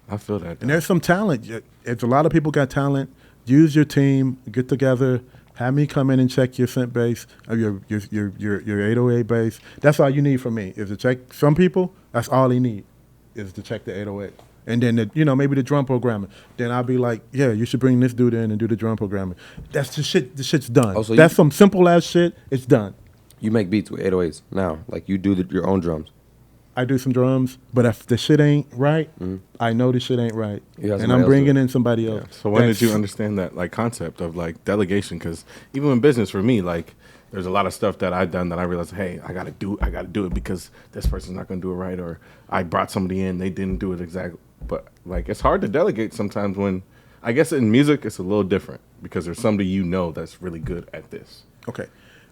I feel that. And there's some talent. It's a lot of people got talent. Use your team. Get together. Have me come in and check your synth bass, or your 808 bass. That's all you need from me is to check. Some people, that's all they need is to check the 808. And then maybe the drum programming. Then I'll be like, yeah, you should bring this dude in and do the drum programming. That's the shit. The shit's done. Oh, so that's some simple ass shit. It's done. You make beats with 808s now. Like, you do your own drums. I do some drums, but if the shit ain't right, I know the shit ain't right, You have and somebody I'm else bringing do it. in somebody else. So when did That's- you understand that like concept of like delegation? Because even in business for me, like there's a lot of stuff that I've done that I realized, hey, I gotta do it because this person's not gonna do it right, or I brought somebody in, they didn't do it exactly. But like it's hard to delegate sometimes when I guess in music it's a little different because there's somebody that's really good at this. Okay.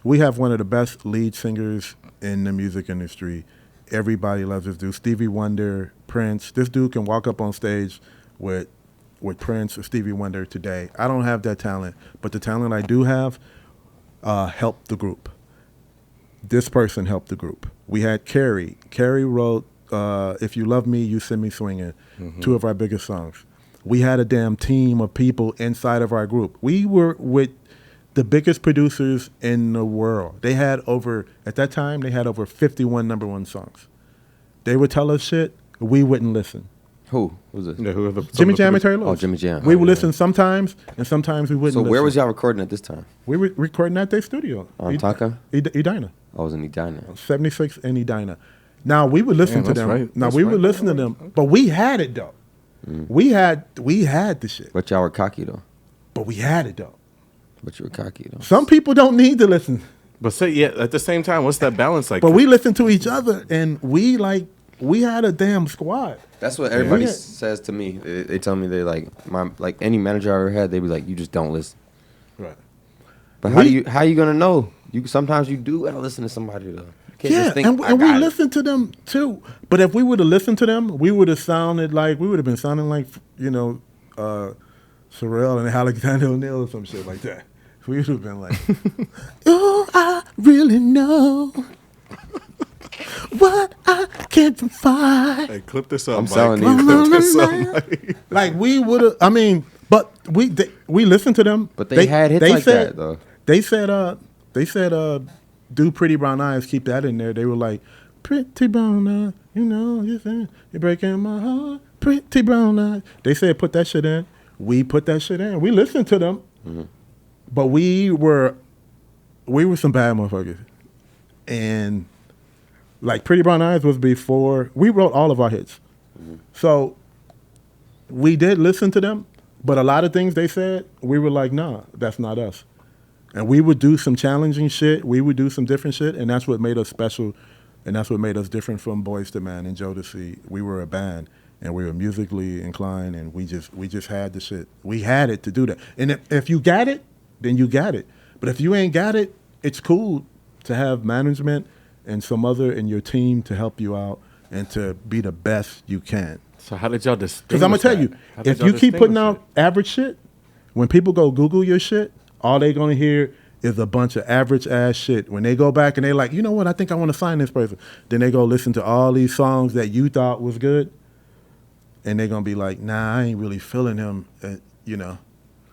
We have one of the best lead singers in the music industry. Everybody loves this dude. Stevie Wonder, Prince. This dude can walk up on stage with Prince or Stevie Wonder today. I don't have that talent, but the talent I do have helped the group. This person helped the group. We had Carrie. Carrie wrote If You Love Me, You Send Me Swinging, two of our biggest songs. We had a damn team of people inside of our group. We were with the biggest producers in the world. At that time, they had over 51 number one songs. They would tell us shit, we wouldn't listen. Who's this? Yeah, who are the Jimmy Jam and producers? Terry Lewis. Oh, Jimmy Jam. We Oh, would yeah. listen sometimes, and sometimes we wouldn't. So where listen. was y'all recording at this time? We were recording at their studio. On Taka? Edina. I was in Edina. 76 in Edina. Now we would listen to Damn, that's them. right. Now That's we would right. listen to them, but we had it though. We had the shit, But y'all were cocky though. but we had it though. But you were cocky though. Some people don't need to listen, But say yeah. At the same time, what's that balance like? but we listen to each other, and we had a damn squad. That's what everybody Yeah. says to me. They tell me they like any manager I ever had. They be like, you just don't listen. Right. But how you gonna know? Sometimes you do gotta listen to somebody though. You can't Yeah, just think, and I we got it. listened to them too. But if we would have listened to them, we would have been sounding like Pharrell and Alexander O'Neal or some shit like that. We would have been like, oh, I really know what I can provide. Hey, clip this up, I'm Mike. selling these. Clip this up, Mike. Like we would have. I mean, but we listened to them. But they had hits like that, though. They said, do Pretty Brown Eyes, keep that in there. They were like, pretty brown eyes, you're breaking my heart. Pretty brown eyes. They said put that shit in. We put that shit in. We listened to them, but we were some bad motherfuckers, and like Pretty Brown Eyes was before we wrote all of our hits. So we did listen to them, but a lot of things they said, we were like, nah, that's not us. And we would do some challenging shit. We would do some different shit, and that's what made us special, and that's what made us different from Boyz II Men and Jodeci. We were a band, and we were musically inclined, and we just had the shit. We had it to do that. And if you got it, then you got it. But if you ain't got it, it's cool to have management and some other in your team to help you out and to be the best you can. So how did y'all distinguish? Because I'm gonna tell you, How did if y'all you keep putting distinguish out average shit, when people go Google your shit, all they gonna hear is a bunch of average ass shit. When they go back and they like, you know what, I think I want to sign this person. Then they go listen to all these songs that you thought was good, and they're gonna be like, nah, I ain't really feeling him,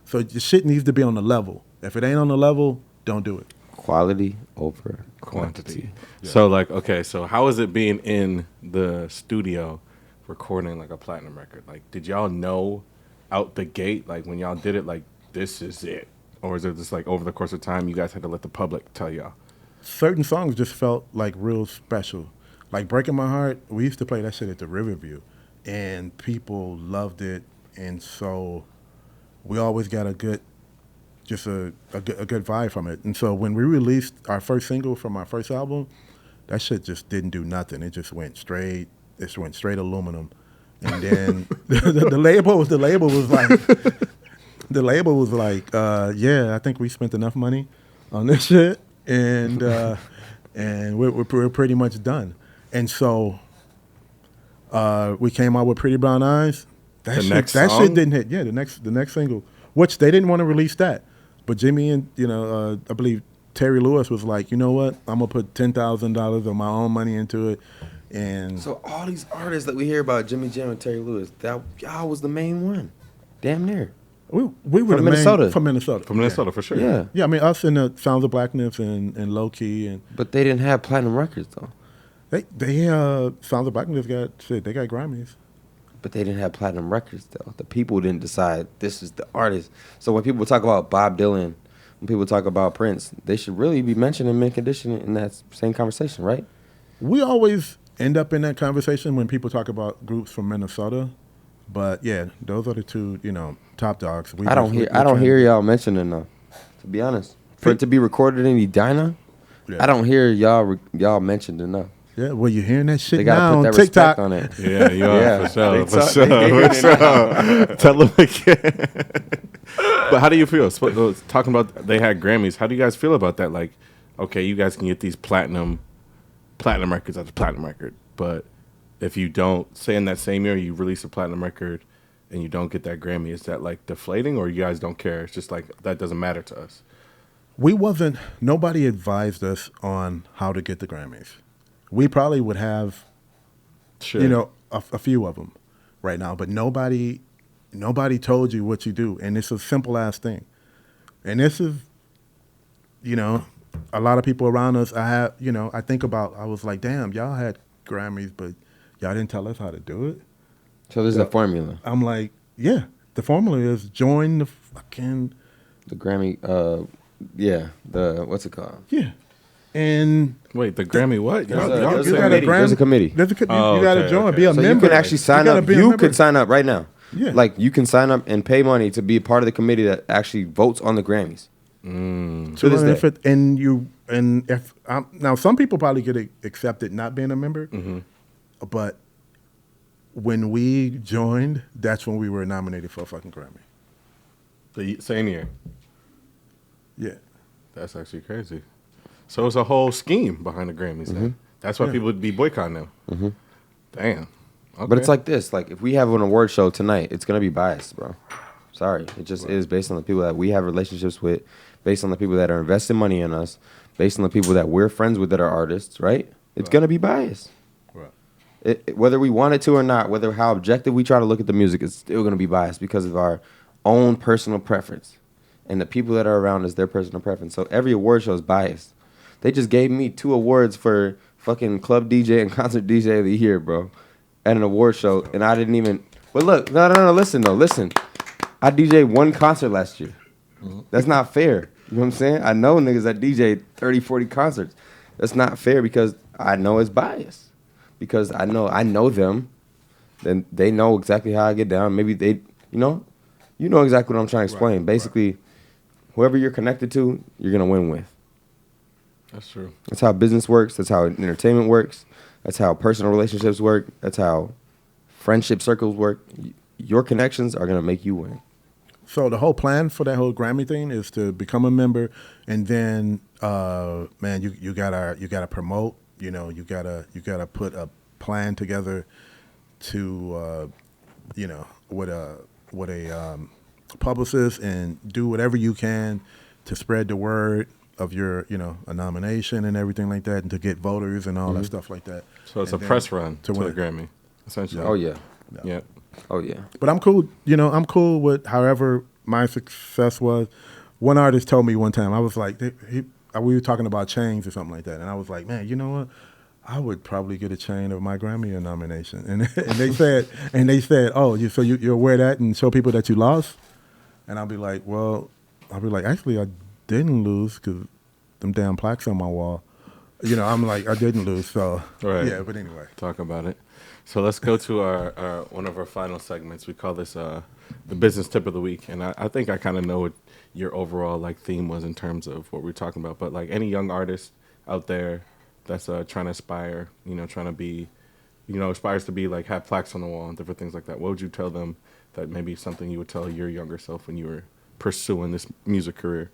So the shit needs to be on the level. If it ain't on the level, don't do it. Quality over quantity? So like, okay, so how is it being in the studio recording like a platinum record? Like, did y'all know out the gate, like when y'all did it, like this is it? Or is it just like over the course of time you guys had to let the public tell y'all? Certain songs just felt like real special. Like Breaking My Heart, we used to play that shit at the Riverview, and people loved it, and so we always got a good vibe from it. And so when we released our first single from our first album, that shit just didn't do nothing. It just went straight. It went straight aluminum, and then the label was like. The label was like, yeah, I think we spent enough money on this shit, and we're pretty much done. And so we came out with Pretty Brown Eyes. That shit didn't hit. Yeah, the next single, which they didn't want to release that, but Jimmy and I believe Terry Lewis was like, you know what, I'm gonna put $10,000 of my own money into it, and So all these artists that we hear about, Jimmy Jam and Terry Lewis, that y'all was the main one, damn near. we were From the Minnesota. main, from Minnesota. From Minnesota, for sure. Yeah, Yeah, I mean us and the Sounds of Blackness and Low Key and but they didn't have platinum records though. they Sounds of Blackness got shit. They got Grammys. But they didn't have platinum records though. The people didn't decide this is the artist. So when people talk about Bob Dylan, when people talk about Prince, they should really be mentioning Mint Condition in that same conversation, right? We always end up in that conversation when people talk about groups from Minnesota, but yeah, those are the two top dogs. I don't hear y'all mentioning enough. To be honest, for it to be recorded in Edina, Yeah. I don't hear y'all mentioned enough. Yeah, well, you're hearing that They shit gotta now put on that TikTok. respect on it. Yeah, you are, Yeah. for sure, They for talk- sure, they hear for it sure. Tell them again. But how do you feel? Talking about they had Grammys, how do you guys feel about that? Like, okay, you guys can get these platinum records as a platinum record, but if you don't, say in that same year you release a platinum record and you don't get that Grammy, is that like deflating, or you guys don't care? It's just like that doesn't matter to us. Nobody advised us on how to get the Grammys. We probably would have, Sure. a few of them right now, but nobody told you what you do, and it's a simple ass thing. And this is, a lot of people around us. I was like, damn, y'all had Grammys, but y'all didn't tell us how to do it. So there's a formula. I'm like, yeah, the formula is join the fucking The Grammy, what's it called? yeah, and Wait, the Grammy what? There's Y'all a saying- committee. There's a committee. you got to okay, join, okay. be a So member. you can actually sign gotta up. be a You member. could sign up right now. Yeah. Like you can sign up and pay money to be a part of the committee that actually votes on the Grammys. To this day. Now some people probably get accepted not being a member, but when we joined, that's when we were nominated for a fucking Grammy. The same year. Yeah. That's actually crazy. So it's a whole scheme behind the Grammys. Then. That's why people would be boycotting them. Damn. Okay. But it's like this. Like if we have an award show tonight, it's gonna be biased, bro. Sorry, it just is based on the people that we have relationships with, based on the people that are investing money in us, based on the people that we're friends with that are artists, right? It's gonna be biased. Right. Whether we want it to or not, whether how objective we try to look at the music, it's still gonna be biased because of our own personal preference, and the people that are around us, their personal preference. So every award show is biased. They just gave me 2 awards for fucking club DJ and concert DJ of the year, bro, at an award show, and I didn't even. But look, no, listen. I DJ'd 1 concert last year. That's not fair. You know what I'm saying? I know niggas that DJ 30, 40 concerts. That's not fair because I know it's biased. Because I know them. Then they know exactly how I get down. Maybe they, you know exactly what I'm trying to explain. Basically, whoever you're connected to, you're going to win with. That's true. That's how business works. That's how entertainment works. That's how personal relationships work. That's how friendship circles work. Your connections are going to make you win. So the whole plan for that whole Grammy thing is to become a member, and then, man, you gotta promote. You know, you gotta put a plan together to, with a publicist and do whatever you can to spread the word of your, a nomination and everything like that, and to get voters and all that stuff like that. So it's And a then press run to the win. Grammy, essentially. Oh, yeah. Yeah. Oh, yeah. But I'm cool. I'm cool with however my success was. One artist told me one time, I was like, we were talking about chains or something like that, and I was like, man, you know what? I would probably get a chain of my Grammy nomination. And they said, oh, you'll wear that and show people that you lost? And I'll be like, actually, I didn't lose because them damn plaques on my wall. I'm like, I didn't lose. So, Right. yeah, but anyway. Talk about it. So let's go to our one of our final segments. We call this the business tip of the week. And I think I kind of know what your overall theme was in terms of what we're talking about. But any young artist out there that's trying to aspire, trying to be, aspires to be have plaques on the wall and different things like that. What would you tell them that maybe something you would tell your younger self when you were pursuing this music career?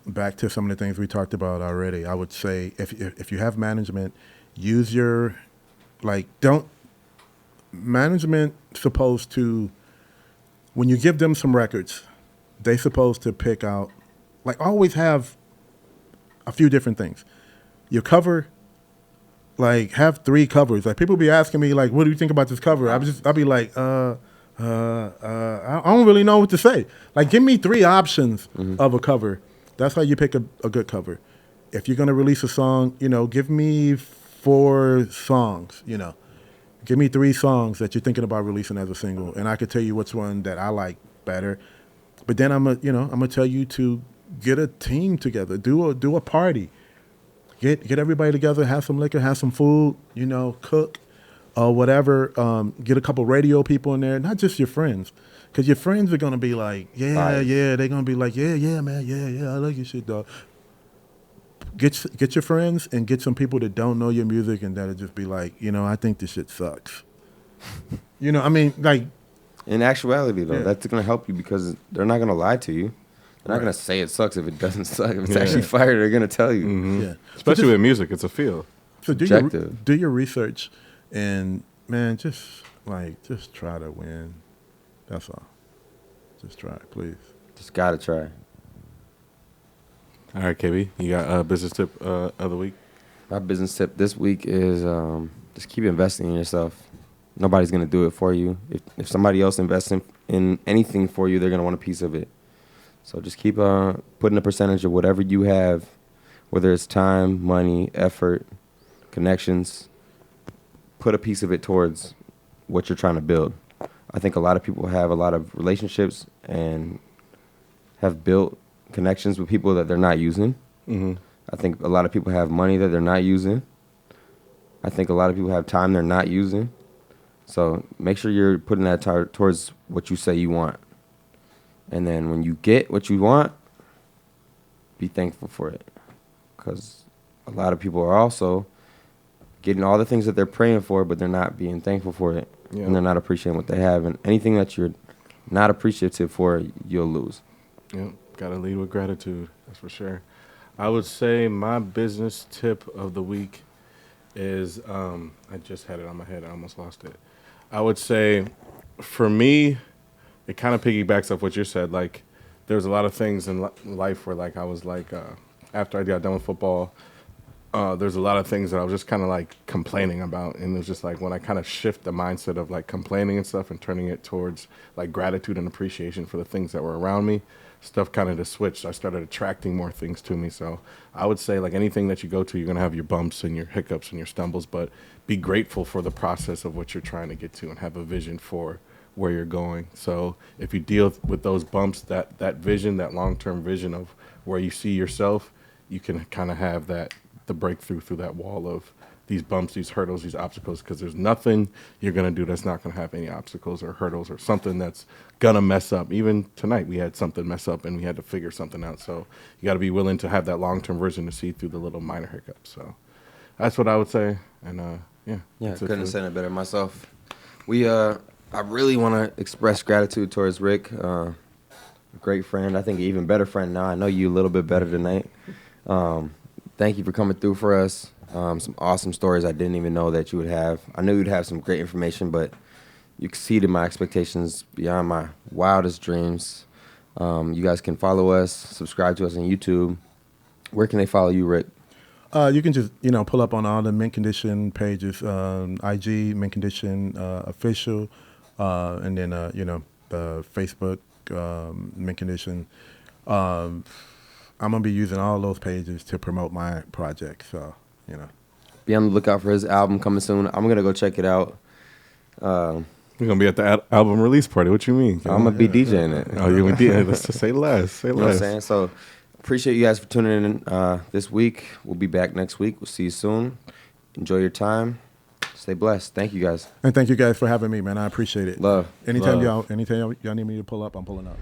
Back to some of the things we talked about already, I would say if you have management, use your, management supposed to, when you give them some records, they supposed to pick out, always have a few different things. Your cover, have 3 covers. People be asking me, what do you think about this cover? I'll be like, I don't really know what to say. Give me 3 options of a cover. That's how you pick a good cover. If you're going to release a song, give me 4 songs, Give me 3 songs that you're thinking about releasing as a single, and I could tell you which one that I like better. But then I'm gonna tell you to get a team together, do a party, get everybody together, have some liquor, have some food, cook, or whatever. Get a couple radio people in there, not just your friends, because your friends are gonna be like, yeah, they're gonna be like, yeah, man, yeah, I like your shit, dog. Get your friends and get some people that don't know your music and that'll just be like, I think this shit sucks. In actuality, though, Yeah. that's going to help you because they're not going to lie to you. They're not going to say it sucks if it doesn't suck. If it's Yeah. actually fire, they're going to tell you. Mm-hmm. Yeah. Especially with music, it's a feel. So Objective. do your research, and man, just try to win. That's all. Just try, please. Just got to try. All right, KB, you got a business tip of the week? My business tip this week is just keep investing in yourself. Nobody's going to do it for you. If somebody else invests in anything for you, they're going to want a piece of it. So just keep putting a percentage of whatever you have, whether it's time, money, effort, connections, put a piece of it towards what you're trying to build. I think a lot of people have a lot of relationships and have built connections with people that they're not using. Mm-hmm. I think a lot of people have money that they're not using. I think a lot of people have time they're not using. So make sure you're putting that towards what you say you want. And then when you get what you want, be thankful for it. Because a lot of people are also getting all the things that they're praying for, but they're not being thankful for it. Yeah. And they're not appreciating what they have. And anything that you're not appreciative for, you'll lose. Yep, gotta lead with gratitude. That's for sure. I would say my business tip of the week is I just had it on my head. I almost lost it. I would say for me, it kind of piggybacks off what you said. Like, there's a lot of things in life where, like, I was like, after I got done with football, there's a lot of things that I was just kind of like complaining about. And it was just like when I kind of shift the mindset of like complaining and stuff and turning it towards like gratitude and appreciation for the things that were around me, stuff kind of just switched. I started attracting more things to me. So I would say like anything that you go to, you're going to have your bumps and your hiccups and your stumbles, but be grateful for the process of what you're trying to get to and have a vision for where you're going. So if you deal with those bumps, that vision, that long-term vision of where you see yourself, you can kind of have the breakthrough through that wall of these bumps, these hurdles, these obstacles, because there's nothing you're going to do that's not going to have any obstacles or hurdles or something that's going to mess up. Even tonight we had something mess up and we had to figure something out. So you got to be willing to have that long-term vision to see through the little minor hiccups. So that's what I would say. And yeah. Yeah, couldn't have said it better myself. I really want to express gratitude towards Rick, a great friend. I think an even better friend now. I know you a little bit better tonight. Thank you for coming through for us. Some awesome stories I didn't even know that you would have. I knew you'd have some great information, but you exceeded my expectations beyond my wildest dreams. You guys can follow us, subscribe to us on YouTube. Where can they follow you, Rick? You can just, pull up on all the Mint Condition pages, IG, Mint Condition official, and then, the Facebook, Mint Condition. I'm going to be using all those pages to promote my project. So, Be on the lookout for his album coming soon. I'm going to go check it out. We're going to be at the album release party. What you mean? I'm going to be DJing it. Oh, you going to be DJing? Let's just say less. Say You know what I'm less. saying? So appreciate you guys for tuning in this week. We'll be back next week. We'll see you soon. Enjoy your time. Stay blessed. Thank you guys. And thank you guys for having me, man. I appreciate it. Love. Anytime Love. y'all need me to pull up, I'm pulling up.